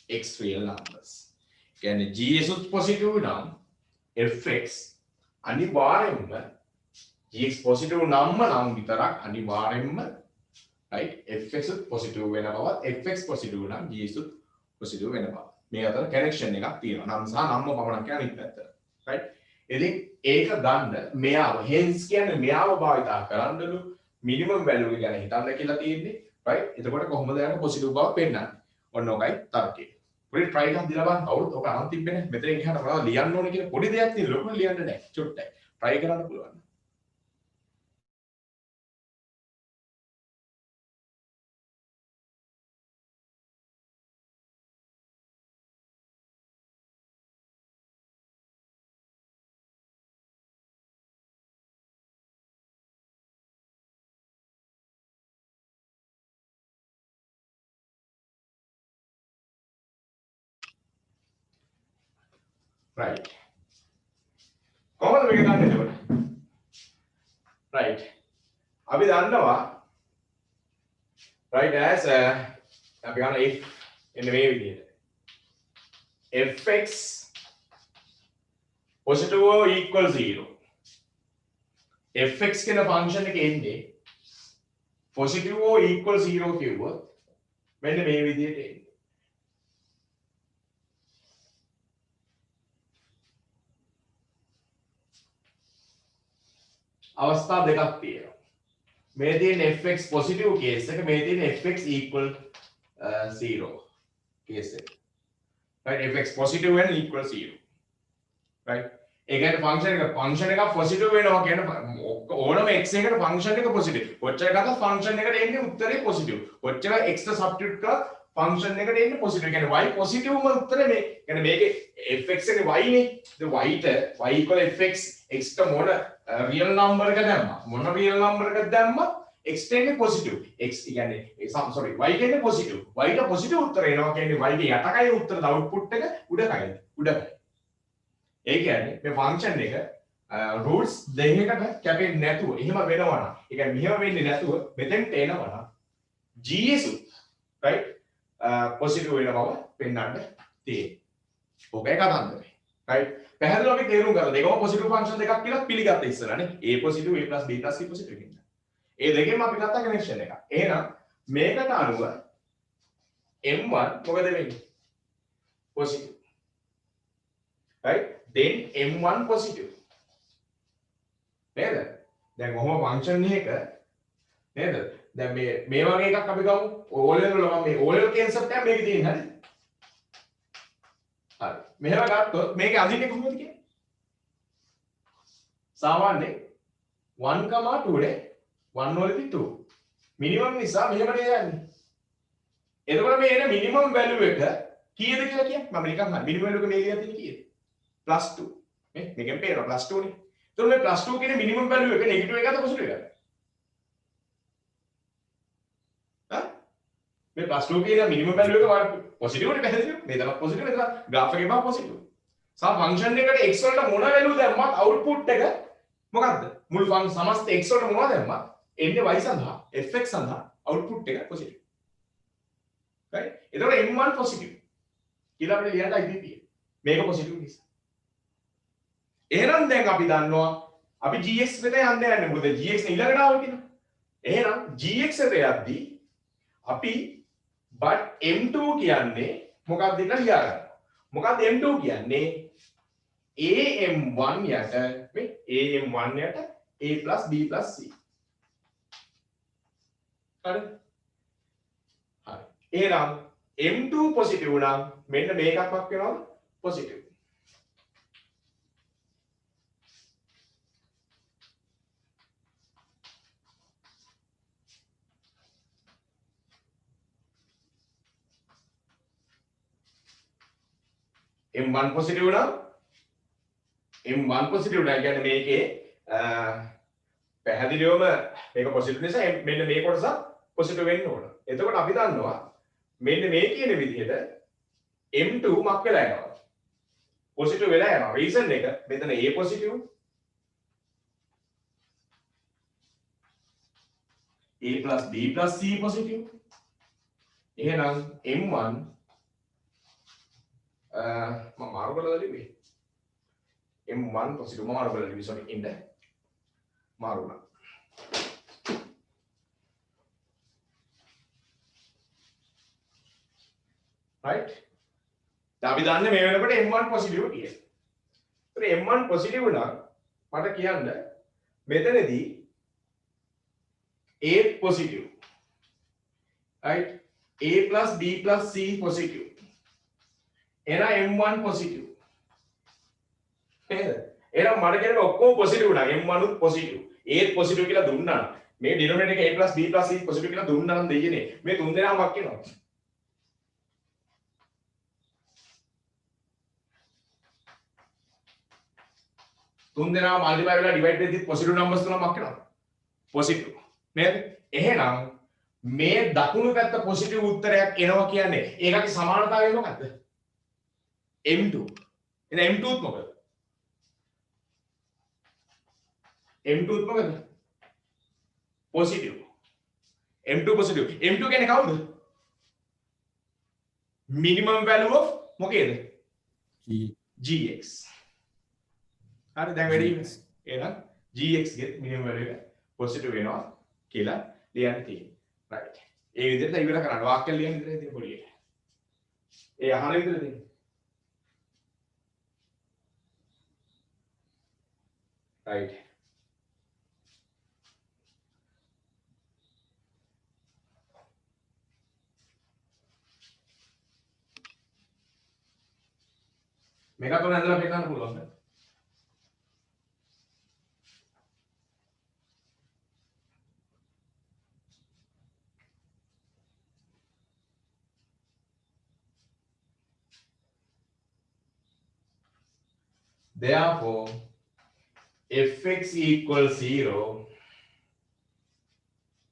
x real numbers. කියන්නේ gs උත් positive නම් fx අනිවාර්යෙන්ම gx positive නම්ම නම් විතරක් අනිවාර්යෙන්ම right fx උත් positive වෙන බවත් fx positive නම් gs උත් positive වෙන බව. මේ අතර කනෙක්ෂන් එකක් තියෙනවා. නම් සහ නම්ම පමණක් කියන අනිත් පැත්තට. right ඉතින් ඒක ගන්න මෙයාව hence කියන්නේ මෙයාව භාවිතා කරන්නලු minimum value එක ගැන හිතන්න කියලා තියෙන්නේ. right එතකොට කොහොමද යන positive බව පෙන්වන්නේ. ඔන්න ඔකයි තර්කය. පොඩි try එකක් දීලා බලන්න. කවුරුත් ඔක අරන් තිබ්බේ නැහැ. මෙතනින් එහාට මොනවද ලියන්න ඕනේ කියලා පොඩි දෙයක් තියෙන ලොකු ලියන්න නැහැ. චුට්ටයි. try කරන්න පුළුවන්. right කොහොමද මේක දන්නේ එතකොට right අපි දන්නවා right as අපි ගන්න if එන්න මේ විදිහට fx positive or equal 0 fx කියන ෆන්ක්ෂන් එක එන්නේ positive or equal 0 කිව්වොත් මෙන්න මේ විදිහට එන්නේ අවස්ථා දෙකක් තියෙනවා මේ තියෙන fx positive case එක මේ තියෙන fx equal 0 case එක right fx positive and equal 0 right ඒ කියන්නේ ෆන්ක්ෂන් එක positive වෙනවා කියන්නේ ඕනම x එකකට ෆන්ක්ෂන් එක positive කොච්චර එකද ෆන්ක්ෂන් එකට එන්නේ උත්තරේ positive කොච්චර x ට සබ්ස්ටිටියුට් කරලා ෆන්ක්ෂන් එකට එන්නේ positive කියන්නේ y positive ම උත්තරේ මේ කියන්නේ මේකේ fx එකේ y නේ y ට y equal fx x ට මොන real number එක දැම්මා මොන real number එකක් දැම්මා x ට එන්නේ positive x කියන්නේ sorry y කියන්නේ positive y ට positive උත්තර එනවා කියන්නේ y ගේ යටකය උත්තර output එක උඩකයි ඒ කියන්නේ මේ ෆන්ක්ෂන් එක රූට්ස් දෙකකට කැපෙන්නේ නැතුව එහෙම වෙනවා නම් ඒ කියන්නේ මෙහෙම වෙන්නේ නැතුව මෙතෙන්ට එනවා නම් gs right positive වෙන බව පෙන්වන්න තියෙනවා ඕකයි කතන්දරේ right පැහැදිලිව අපි තේරුම් ගන්න දෙකම positive function දෙකක් කියලා පිළිගත්ත ඉස්සරහනේ a positive a plus b plus c positive කියන ඒ දෙකෙන්ම අපි ගත්ත කනෙක්ෂන් එක එහෙනම් මේකට අනුව m1 මොකද වෙන්නේ positive right then m1 positive නේද දැන් කොහොම ෆන්ක්ෂන් එක නේද දැන් මේ වගේ එකක් අපි ගමු O level වල මේ O level කන්සෙප්ට් එක මේකේ තියෙන හරි හරි මෙහෙම ගත්තොත් මේකේ අදින්නේ කොහොමද කියන්නේ සාමාන්‍යයෙන් 1 2 නේ 1 වලදී 2 මිනිමම් නිසා මෙහෙම නේද යන්නේ එතකොට මේ එන මිනිමම් වැලියු එක කීයද කියලා කියන්නේ මම නිකන් හරි මිනිමම් වැලියු එක මේ ලියලා තියෙන්නේ කීයද +2 නේ මේකෙන් පේනවා +2 නේ එතකොට මේ +2 කියන මිනිමම් වැලියු එක නෙගටිව් එකද පොසිටිව් එකද මේ +2 කියන මිනිමම් වැලියු එක වල පොසිටිව් නේ පැහැදිලිද මේ තමයි පොසිටිව් එතන ග්‍රාෆ් එකේ බා පොසිටිව් සා ෆන්ක්ෂන් එකට x වලට මොන වැලියු දැම්මත් අවුට්පුට් එක මොකක්ද මුල් ෆන්ක්ෂන් සමස්ත x වලට මොනවද දැම්මත් එන්නේ y සඳහා fx සඳහා අවුට්පුට් එක පොසිටිව් right එතකොට m1 පොසිටිව් කියලා අපිට ලියන්න IPP මේක පොසිටිව් නිසා එහෙනම් දැන් අපි දන්නවා අපි gx වෙත යන්න යන්නේ මොකද gx ඊළඟට ආව කියලා එහෙනම් gx එත යද්දී අපි but m2 කියන්නේ මොකක්ද කියලා ලියා ගන්නවා මොකක්ද m2 කියන්නේ am1 යට මේ am1 යට a + b + c හරි එහෙනම් m2 පොසිටිව් නම් මෙන්න මේකක්වත් වෙනවද පොසිටිව් m1 positive නම් m1 positive නම් කියන්නේ මේකේ පැහැදිලිවම මේක positive නිසා මෙන්න මේ කොටස positive වෙන්න ඕන. එතකොට අපි දන්නවා මෙන්න මේ කියන විදිහට m2 මක් වෙලා යනවා. positive වෙලා යනවා. reason එක මෙතන a positive a + b + c positive. එහෙනම් m1 මම මාරු කරලා ලිව්වේ m1 positive මම මාරු කරලා ලිව්වේ sorry ඉන්න මාරු වුණා right දැන් අපි දන්නේ මේ වෙනකොට m1 positive කියලා. ඒතර m1 positive නම් මට කියන්න මෙතනදී a positive right a + b + c positive එහෙනම් m1 positive නේද එහෙනම් මට කියන්නේ ඔක්කොම positive නා m1 උත් positive a positive කියලා දුන්නා නම් මේ denominator එක a + b + c positive කියලා දුන්නා නම් දෙයියනේ මේ තුන් දෙනාම වක් වෙනවා තුන් දෙනාම multiply වෙලා divide වෙද්දි positive numbers තුනක් වක් වෙනවා positive නේද එහෙනම් මේ දකුණු පැත්ත positive උත්තරයක් එනවා කියන්නේ ඒකගේ සමානතාවය මොකක්ද m2 එහෙනම් m2 උත් මොකද? m2 උත් මොකද? පොසිටිව්. m2 positive. m2 කියන්නේ කවුද? minimum value of මොකේද? gx. හරි දැන් වැඩි වෙනවා. එහෙනම් gx ගේ minimum value එක පොසිටිව් වෙනවා කියලා ලියන්න තියෙනවා. right. ඒ විදිහට ඉවර කරන්න. වාක්‍ය ලියන්න ඉතින් තියෙන පොඩි එක. ඒ අහන විදිහට දෙන්න. right. මේක තුන ඇඳලා පෙන්නන්න පුළුවන්. Therefore, fx equals 0,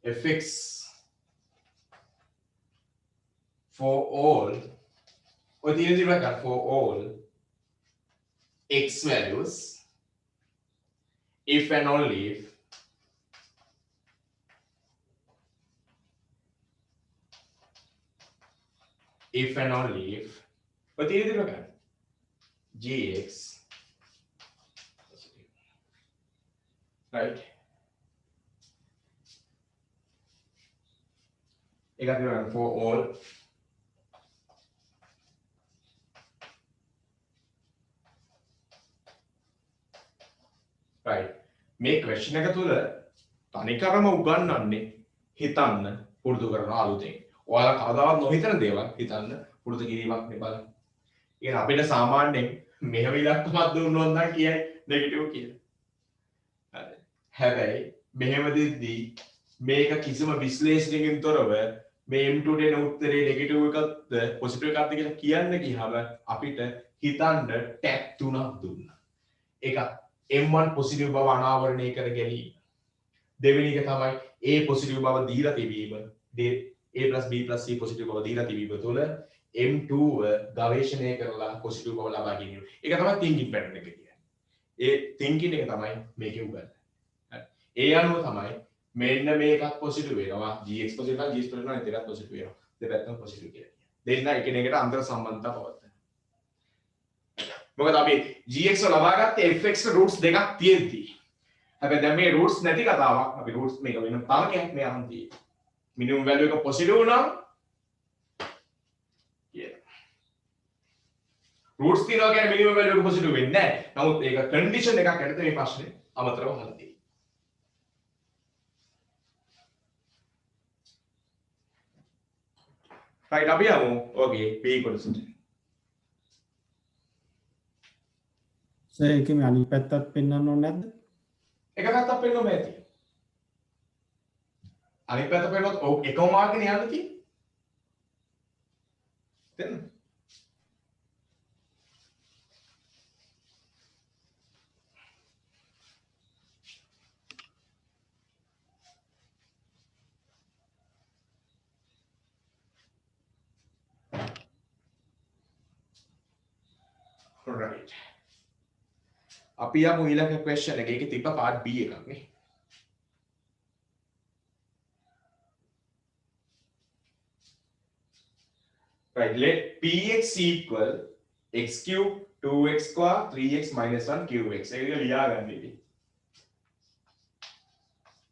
fx for all, or for all x values, if and only if and only if, what gx, right? For all right. මේ question එක තුල තනිකරම උගන්වන්නේ හිතන්න පුරුදු කරන අලුතෙන්. ඔයාලා කවදාවත් නොහිතන දේවල් හිතන්න පුරුදු කිරීමක් නේ බලන්න. ඒ අපිට සාමාන්‍යයෙන් මෙහෙම ඉලක්කමක් දුන්නොත් නම් කියයි නෙගටිව් කියලා. හරි. හැබැයි මෙහෙම දෙද්දී මේක කිසිම විශ්ලේෂණයකින් තොරව මේ m2 දෙන උත්තරේ නෙගටිව් එකක්ද පොසිටිව් එකක්ද කියලා කියන්න ගියාම අපිට හිතන්න ටැග් තුනක් දුන්නා. එකක් m1 පොසිටිව් බව අනාවරණය කර ගැනීම. දෙවෙනි එක තමයි a පොසිටිව් බව දීලා තිබීම. a b c පොසිටිව් බව දීලා තිබීම තුළ m2 ගවේෂණය කරලා පොසිටිව් බව ලබා ගැනීම. ඒක තමයි thinking pattern එක කියන්නේ. ඒ thinking එක තමයි මේකේ උගන්වන්නේ. හරි. ඒ අනුව තමයි මෙන්න මේකත් පොසිටිව් වෙනවා. gx පොසිටිව් නම් gx පොසිටිව් නම් ඒකත් පොසිටිව් වෙනවා. දෙපැත්තම පොසිටිව් කියලා කියනවා. දෙන්න එකිනෙකට අන්තර් සම්බන්ධතා පවත්වනවා. මොකද අපි gx ලබාගත්තේ fx රූට්ස් දෙකක් තියෙද්දි. හැබැයි දැන් මේ රූට්ස් නැති කතාවක්. අපි රූට්ස් මේක වෙන තරකයක් මේ අහන් තියෙන්නේ. මිනිමම් වැලියු එක පොසිටිව් නම් රූට්ස් තියනවා කියන්නේ මිනිමම් වැලියු එක පොසිටිව් වෙන්නේ නැහැ. නමුත් ඒක කන්ඩිෂන් එකක් යටතේ මේ ප්‍රශ්නේ අමතරව අහලා තියෙන්නේ. right අපි යමු. okay p equals to ඒකේ මේ අනිත් පැත්තත් පෙන්වන්න ඕනේ නැද්ද? එක පැත්තක් පෙන්වන්න ඇති. අනිත් පැත්ත පෙන්වුවොත් ඔව් එකම මාර්ගනේ යන්න තියෙන්නේ. දෙන්න. right. අපි යමු ඊළඟ question එක. ඒකේ තිබ්බ part B එකක් නේ. right. Let px equal x cube 2x square 3x minus 1 qx. ඒක ලියා ගන්න ඉතින්.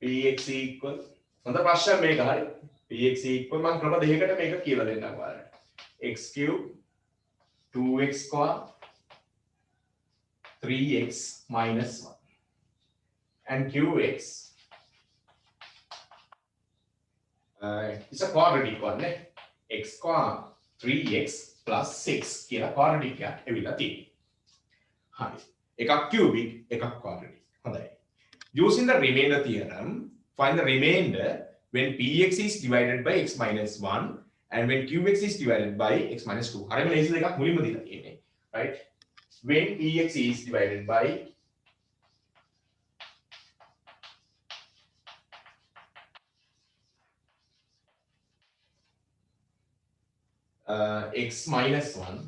px equal හොඳ ප්‍රශ්න මේක හරි. px equal මම ක්‍රම දෙකකට මේක කියලා දෙන්නම් ඔයාලට. x cube 2x square 3x minus 1 and qx is a quadratic one ne? x square 3x plus 6 කියලා quadratic එකක් එවිලා තියෙනවා. හරි. එකක් cubic එකක් quadratic. හොඳයි. Using the remainder theorem, find the remainder when px is divided by x minus 1 and when qx is divided by x minus 2. හරියම ලේසි දෙකක් මුලින්ම දීලා තියෙන්නේ. right? When px is divided by x minus 1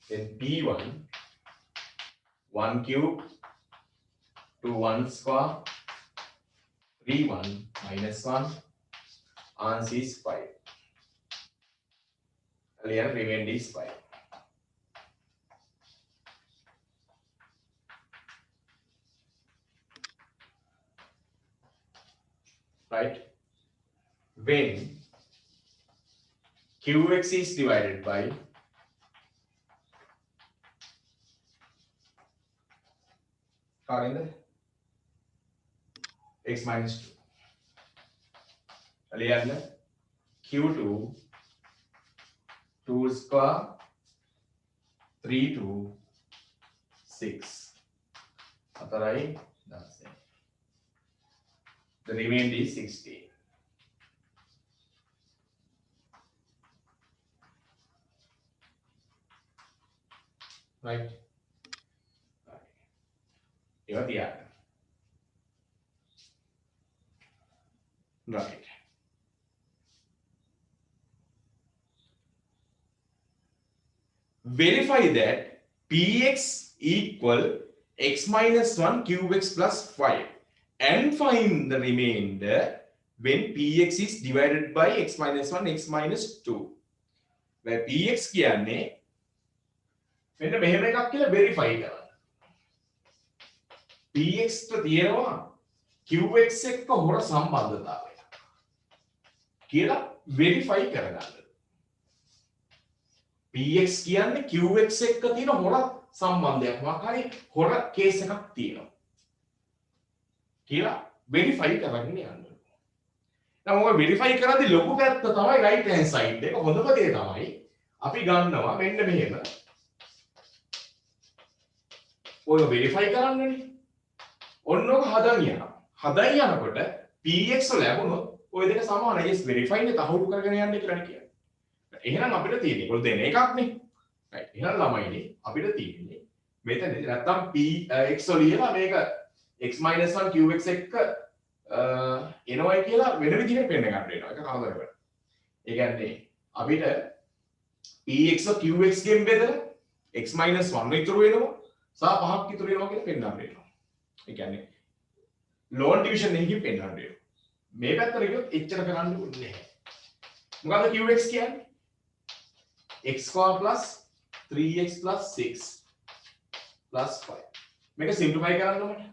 then p1 1 cube to 1 square 3 1 minus 1 answer is 5. Earlier remainder is 5. Right? When qx is divided by x minus 2. Earlier q2 2 square 3 2 6. Atarai that's it. The remainder is 16. Right? Right. Right. Verify that px equal x minus 1 qx plus 5 and find the remainder when px is divided by x minus 1 x minus 2. Where px කියන්නේ මෙන්න මෙහෙම එකක් කියලා verify කරන්න. px ට තියෙනවා qx එක්ක හොර සම්බන්ධතාවයක් කියලා verify කරගන්න. px කියන්නේ qx එක්ක තියෙන හොර සම්බන්ධයක්. මොකක් හරි හොර කේස් එකක් තියෙනවා කියලා verify කරගෙන යන්න. දැන් ඔය verify කරද්දී ලොකු පැත්ත තමයි right hand side එක. හොඳම දේ තමයි අපි ගන්නවා මෙන්න මෙහෙම. ඔය verify කරන්නනේ. ඔන්නෝක හදන් යනවා. හදන් යනකොට px ලැබුණොත් ඔය දෙක සමානයි. yes verify නේ තහවුරු කරගෙන යන්න කියලා කියන්නේ. එහෙනම් අපිට තියෙන්නේ ඒගොල්ලෝ දෙන එකක්නේ. right. එහෙනම් ළමයිනේ අපිට තියෙන්නේ මෙතනදී නැත්තම් px ලියලා මේක x - 1 qx එක්ක එනවයි කියලා වෙන විදිහකට පෙන්න ගන්න වෙනවා. ඒක කරදරයක්. ඒ කියන්නේ අපිට px qx ගෙන් බෙදලා x - 1 ඉතුරු වෙනවා සහ 5ක් ඉතුරු වෙනවා කියලා පෙන්නන්න වෙනවා. ඒ කියන්නේ ලෝන් ඩිවිෂන් එකකින් පෙන්නන්න වෙනවා. මේ පැත්තට ගියොත් එච්චර කරන්න ඕනේ නැහැ. මොකද qx කියන්නේ x square plus 3x plus 6 plus 5. මේක සිම්ප්ලිෆයි කරන්න ඕනේ.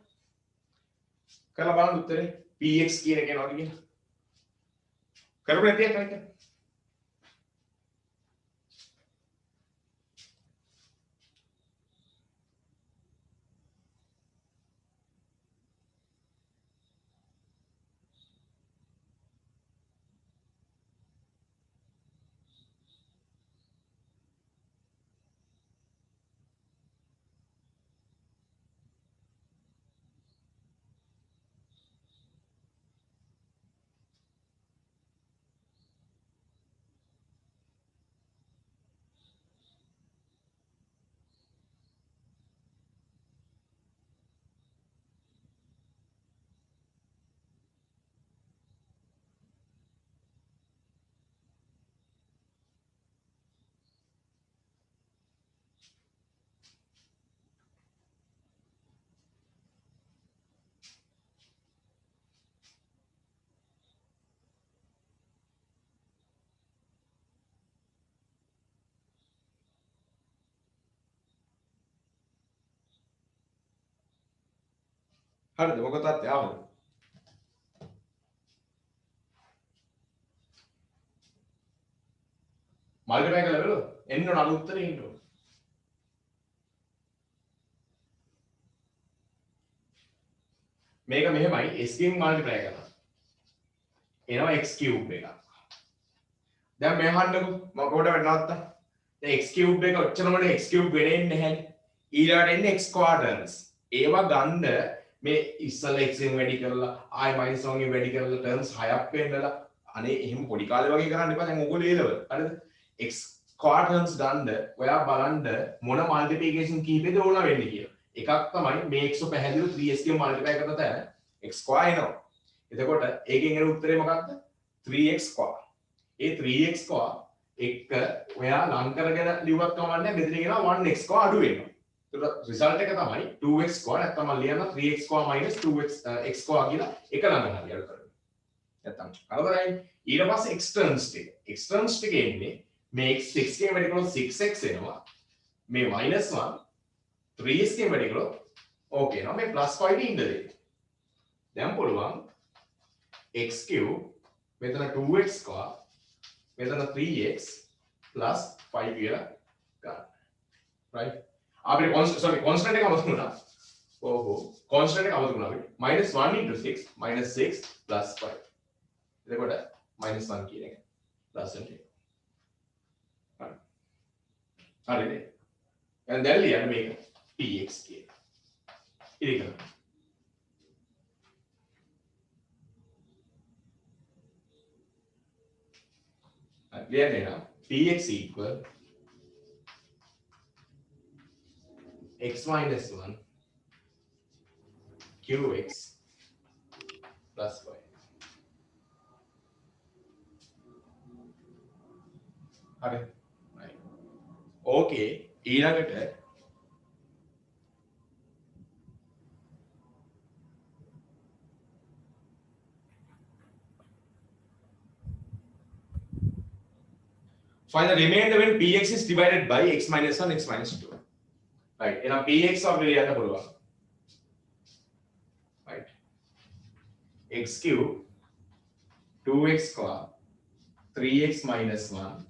කරලා බලන්න උත්තරේ px කියන එක එනවද කියලා. කරපු නැති එකයි කියන්නේ. හරිද? මොකද තාත්තේ ආවද? මල්ටිප්ලයි කරලා බලුවා. එන්න ඕන අලුත් උත්තරේ එන්න ඕන. මේක මෙහෙමයි s ගෙන් මල්ටිප්ලයි කරනවා. එනවා x cube එකක්. දැන් මේ අහන්නකෝ මම කොහොමද වෙන්නවත්තා? දැන් x cube එක ඔච්චරමනේ x cube වෙන්නේ නැහැ. ඊළඟට එන්නේ x quaterns. ඒවා ගන්න මේ ඉස්සලා x එකෙන් වැඩි කරලා ආයි minus 1 එකෙන් වැඩි කරලා terms 6ක් වෙන්නලා අනේ එහෙම පොඩි කාලේ වගේ කරන්න එපා. දැන් ඕගොල්ලෝ A level. හරිද? x quaterns ගන්න ඔයා බලන්න මොන multiplication කීපෙද ඕන වෙන්නේ කියලා. එකක් තමයි මේ x පැහැදිලිව 3s ගෙන් multiply කරන තැන x square එනවා. එතකොට ඒකෙන් එන උත්තරේ මොකක්ද? 3x square. ඒ 3x square එක ඔයා ලං කරගෙන ලියුවත් කමන්නේ මෙතන කියනවා 1x කෝ අඩු වෙනවා. ඒතර රිසල්ට් එක තමයි 2x කෝ නැත්නම් මම ලියනවා 3x කෝ 2x x කෝ කියලා එක ළඟ හරි අඩු කරගන්න. නැත්නම් හරිදයි. ඊට පස්සේ externs ටික. externs ටික එන්නේ මේ x 6 එකෙන් වැඩි කළොත් 6x එනවා. මේ -1 3x එකෙන් වැඩි කළොත් ඕකේ එනවා. මේ +5 ඉන්න දෙන්න. දැන් පුළුවන් x cube මෙතන 2x කෝ මෙතන 3x plus 5 කියලා ගන්න. right අපේ constant එක අමතක වුණා. ඕහෝ constant එක අමතක වුණා අපිට. -1 into 6 -6 plus 5. එතකොට -1 කියන එක plus 1 එක. හරිද? එහෙනම් දැන් ලියන්න මේක px කියලා. ඉතින් ලියන්නේ නම් px equal x minus 1 qx plus y. හරි. right. okay ඊළඟට find the remainder when px is divided by x minus 1 x minus 2. right එහෙනම් px අපිට ලියන්න පුළුවන්. right x cube 2x square 3x minus 1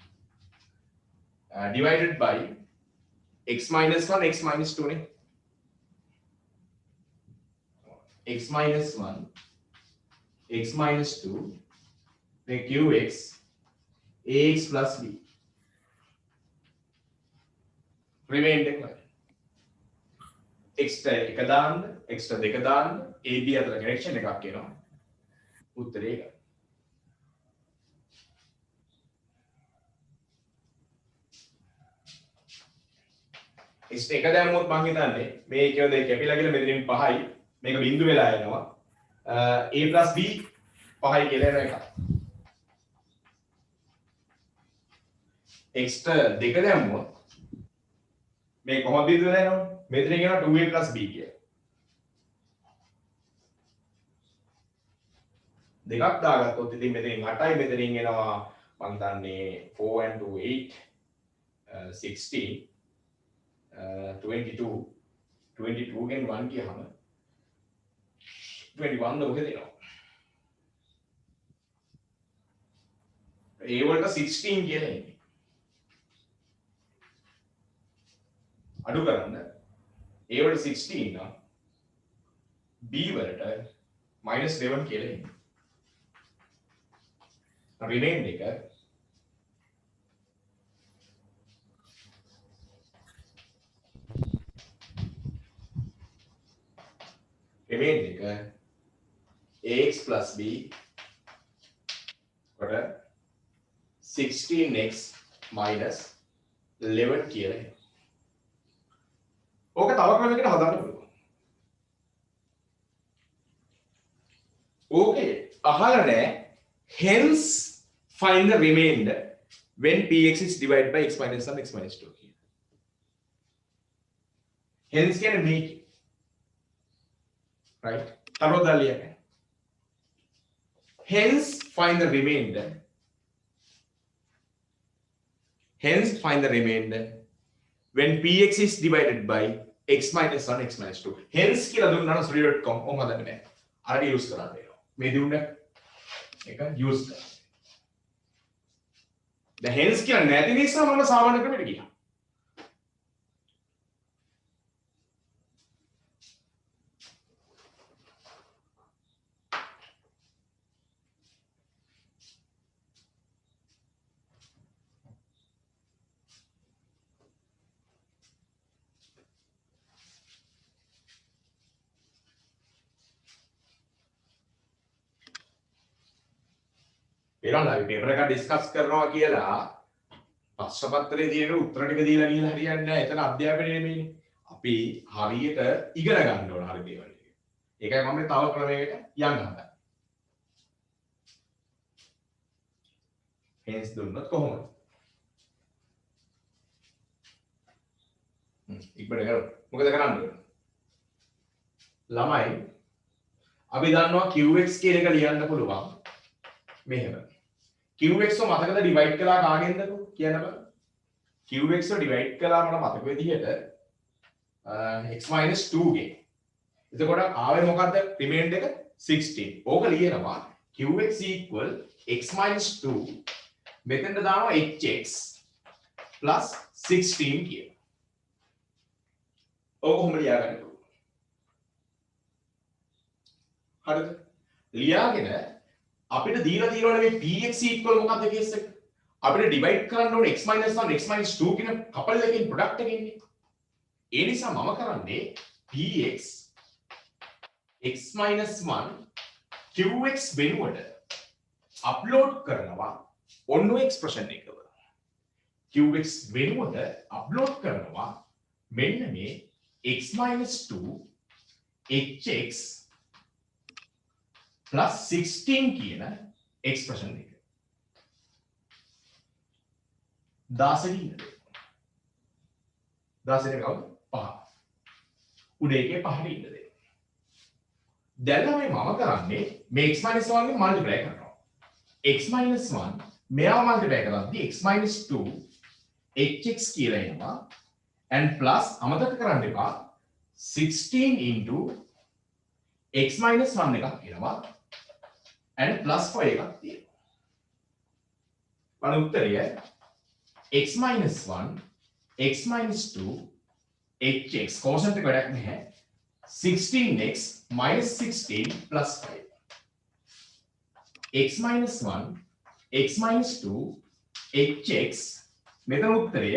divided by x minus 1 x minus 2 නේ. x minus 1 x minus 2 then qx ax plus b remainder x එක දාන්න x දෙක දාන්න ab අතර කනෙක්ෂන් එකක් එනවා උත්තරේ ඒක. x එක දැම්මොත් මං හිතන්නේ මේ එක දෙක කැපිලා ගිහලා මෙතනින් 5යි මේක බිඳු වෙලා යනවා a plus b 5යි කියලා එන එක. x දෙක දැම්මොත් මේ කොහොමද බිඳු වෙලා යනවද? මෙතන කියනවා 2a plus b කියලා. දෙකක් දාගත්තොත් ඉතින් මෙතනින් 8යි මෙතනින් එනවා මං හිතන්නේ 4 and 2 8 16 22 22 ගෙන් 1 කියහම 21 ද මොකද එනවා? a වලට 16 කියලා එන්නේ. අඩු කරන්න a වලට 16 නම් b වලට -11 කියලා එන්නේ. remain එක remain එක ax plus b කොට 16x minus 11 කියලා එනවා. ඕක තව ක්‍රමයකට හදන්න පුළුවන්. ඕකේ අහලා නැහැ. Hence find the remainder when px is divided by x minus 1 x minus 2 කියලා. Hence කියන්නේ මේක. right? තවදා ලියන්න. Hence find the remainder. Hence find the remainder when px is divided by x minus 1 x minus 2. Hence කියලා දුන්නා නම් studio.com ඔම හදන්න බෑ. අරගෙන use කරන්න වෙනවා. මේ දුන්න එක use කරන්න. දැන් hence කියලා නැති නිසා මම සාමාන්‍ය ක්‍රමයට ගියා. ඊළඟ අපි පේපර් එක ඩිස්කස් කරනවා කියලා ප්‍රශ්න පත්‍රයේ තියෙන උත්තර ටික දීලා ගිහලා හරියන්නේ නැහැ. එතන අධ්‍යාපනය නෙමෙයිනේ. අපි හරියට ඉගෙන ගන්න ඕන හරි දේවල් ටික. ඒකයි මම මේ තව ක්‍රමයකට යන්න හදන්නේ. hence දුන්නොත් කොහොමද? ඉක්මනට කරමු. මොකද කරන්නේ? ළමයි අපි දන්නවා qx කියන එක ලියන්න පුළුවන් මෙහෙම. qx ව මතකද ඩිවයිඩ් කළා කාගෙන්ද කියන්න බෑ. qx ව ඩිවයිඩ් කළා මට මතක විදිහට x 2 ගේ. එතකොට ආවේ මොකද්ද? රිමේන්ඩ් එක 16. ඕක ලියනවා qx x 2 මෙතෙන්ට දානවා hx 16 කියන. ඕක කොහොම ලියාගන්නද? හරිද? ලියාගෙන අපිට දීලා තියෙනවනේ මේ px මොකක්ද කේස් එක? අපිට ඩිවයිඩ් කරන්න ඕනේ x 1 x 2 කියන කපල් එකකින් ප්‍රොඩක්ට් එකකින් ඉන්නේ. ඒ නිසා මම කරන්නේ px x 1 qx වෙනුවට අප්ලෝඩ් කරනවා ඔන්න එක්ස්ප්‍රෙෂන් එකව. qx වෙනුවට අප්ලෝඩ් කරනවා මෙන්න මේ x 2 hx plus 16 කියන එක්ස්ප්‍රෙෂන් එක. 16 ඉන්නද? 16 එක කවුද? 5. උඩ එකේ 5 ඉන්නද? දැන් මේ මම කරන්නේ මේ x 1 ගෙන් මල්ටිප්ලයි කරනවා. x 1 මෙයා මල්ටිප්ලයි කරද්දී x 2 hx කියලා එනවා and plus අමතක කරන්න එපා 16 into x 1 එකක් එනවා and plus 5 එකක් තියෙනවා. බලන්න උත්තරය x 1 x 2 hx කොසන්ට් එක වැඩක් නැහැ 16x minus 16 plus 5 x 1 x 2 hx මෙතන උත්තරය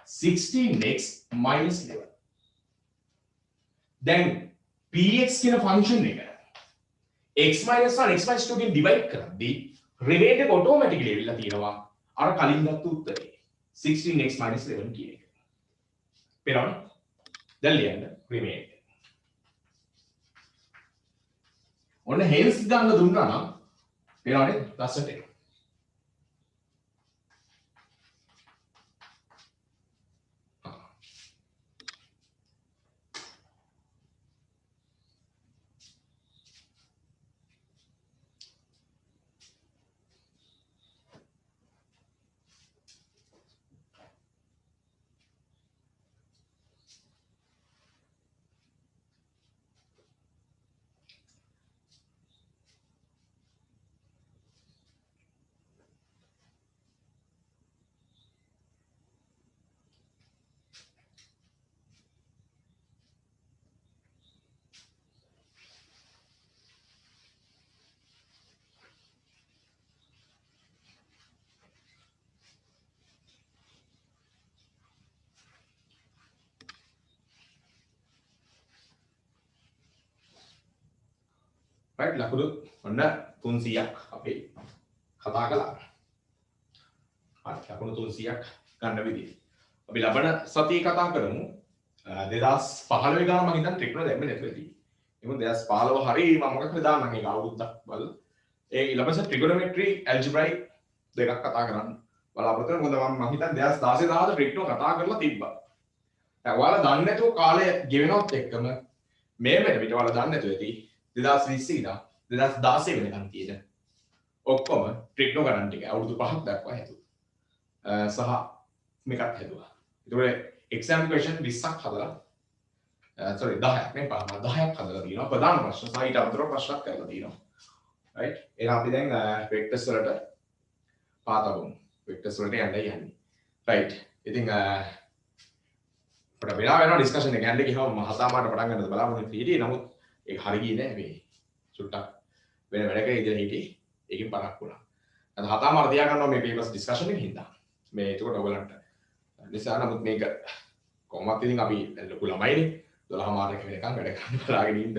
16x minus 11. දැන් px කියන ෆන්ක්ෂන් එක x 1 x 2 ගෙන් ඩිවයිඩ් කරද්දී රිමේන්ඩ් එක ඔටෝමැටිකලි එවිලා තියෙනවා අර කලින් ගත්ත උත්තරේ 16x minus 11 කියන එක. පේනවද? දැන් ලියන්න රිමේන්ඩ්. ඔන්න හෙන්ස් ගන්න දුන්නා නම් පේනවනේ ලස්සට එනවා. right ලකුණු ඔන්න 300ක් අපි කතා කළා. හරි ලකුණු 300ක් ගන්න විදිහ. අපි ලබන සතියේ කතා කරමු 2015 ගාන මම හිතන්නේ ට්‍රික්නෝ දැම්මේ නැතුව ඇති. එමුත් 2015 හරි මම මොකක්ද දාන්නම් ඒක අවුරුද්දක් බලලා. ඒ ඊළඟට ට්‍රිගොනොමෙට්‍රි ඇල්ජිබ්‍රායි දෙකක් කතා කරන්න බලාපොරොත්තු වෙනවා. මොකද මම හිතන්නේ 2016 දාලා ට්‍රික්නෝ කතා කරලා තිබ්බා. දැන් ඔයාලා දන්නේ නැතුව කාලය ගෙවෙනවත් එක්කම මේ වෙන විදිහට ඔයාලා දන්නේ නැතුව ඇති 2020 ඉඳන් 2016 වෙනකන් තියෙන ඔක්කොම ට්‍රික්නෝ ගණන් ටික අවුරුදු 5ක් දක්වා හැදුවා. සහ මේකත් හැදුවා. ඒතකොට එක්සෑම් ක්වෙස්චන් 20ක් හදලා sorry 10ක් නේ 10ක් හදලා තියෙනවා. ප්‍රධාන ප්‍රශ්න සහ ඊට අමතරව ප්‍රශ්නත් කරලා තියෙනවා. right එහෙනම් අපි දැන් වෙක්ටර්ස් වලට පාතමු. වෙක්ටර්ස් වලට යන්නේ. right ඉතින් අපිට වෙලා වෙනවා ඩිස්කෂන් එක යන්න ගියාම මම හතාමාට පටන් ගන්නද බලාපොරොත්තු හිටියේ. නමුත් ඒක හරි ගියේ නෑ මේ සුට්ටක් වෙන වැඩක ඉඳලා හිටියේ. ඒකෙන් පරක් වුණා. අද හතාමාට තියා ගන්නවා මේ පේපර්ස් ඩිස්කෂන් එකේ හින්දා. මේ එතකොට ඔයගලන්ට නිසා නමුත් මේක කොහොමත් ඉතින් අපි ලොකු ළමයිනේ 12 මාරක වෙනකන් වැඩ කරන්න බලාගෙන ඉන්න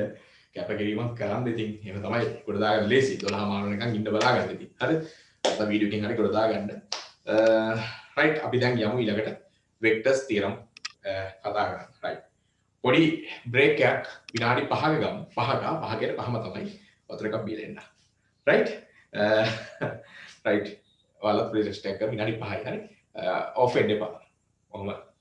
කැපකිරීමක් කරන්න ඉතින් එහෙම තමයි කොට දාගන්න ලේසි 12 මාර වෙනකන් ඉන්න බලාගන්න ඉතින් හරි අද වීඩියෝ එකකින් හරි කොට දාගන්න රයිට් අපි දැන් යමු ඊළඟට වෙක්ටර්ස් තියරම් කතා කරන්න රයිට් පොඩි බ්‍රේක් එකක් විනාඩි 5ක ගමු 5කට 5ම තමයි වතුර එකක් බීලා එන්න රයිට් රයිට් ඔයාලා ප්‍රෙසෙස්ට් එක විනාඩි 5යි හරි ඔෆ් වෙන්න එපා ඔහොම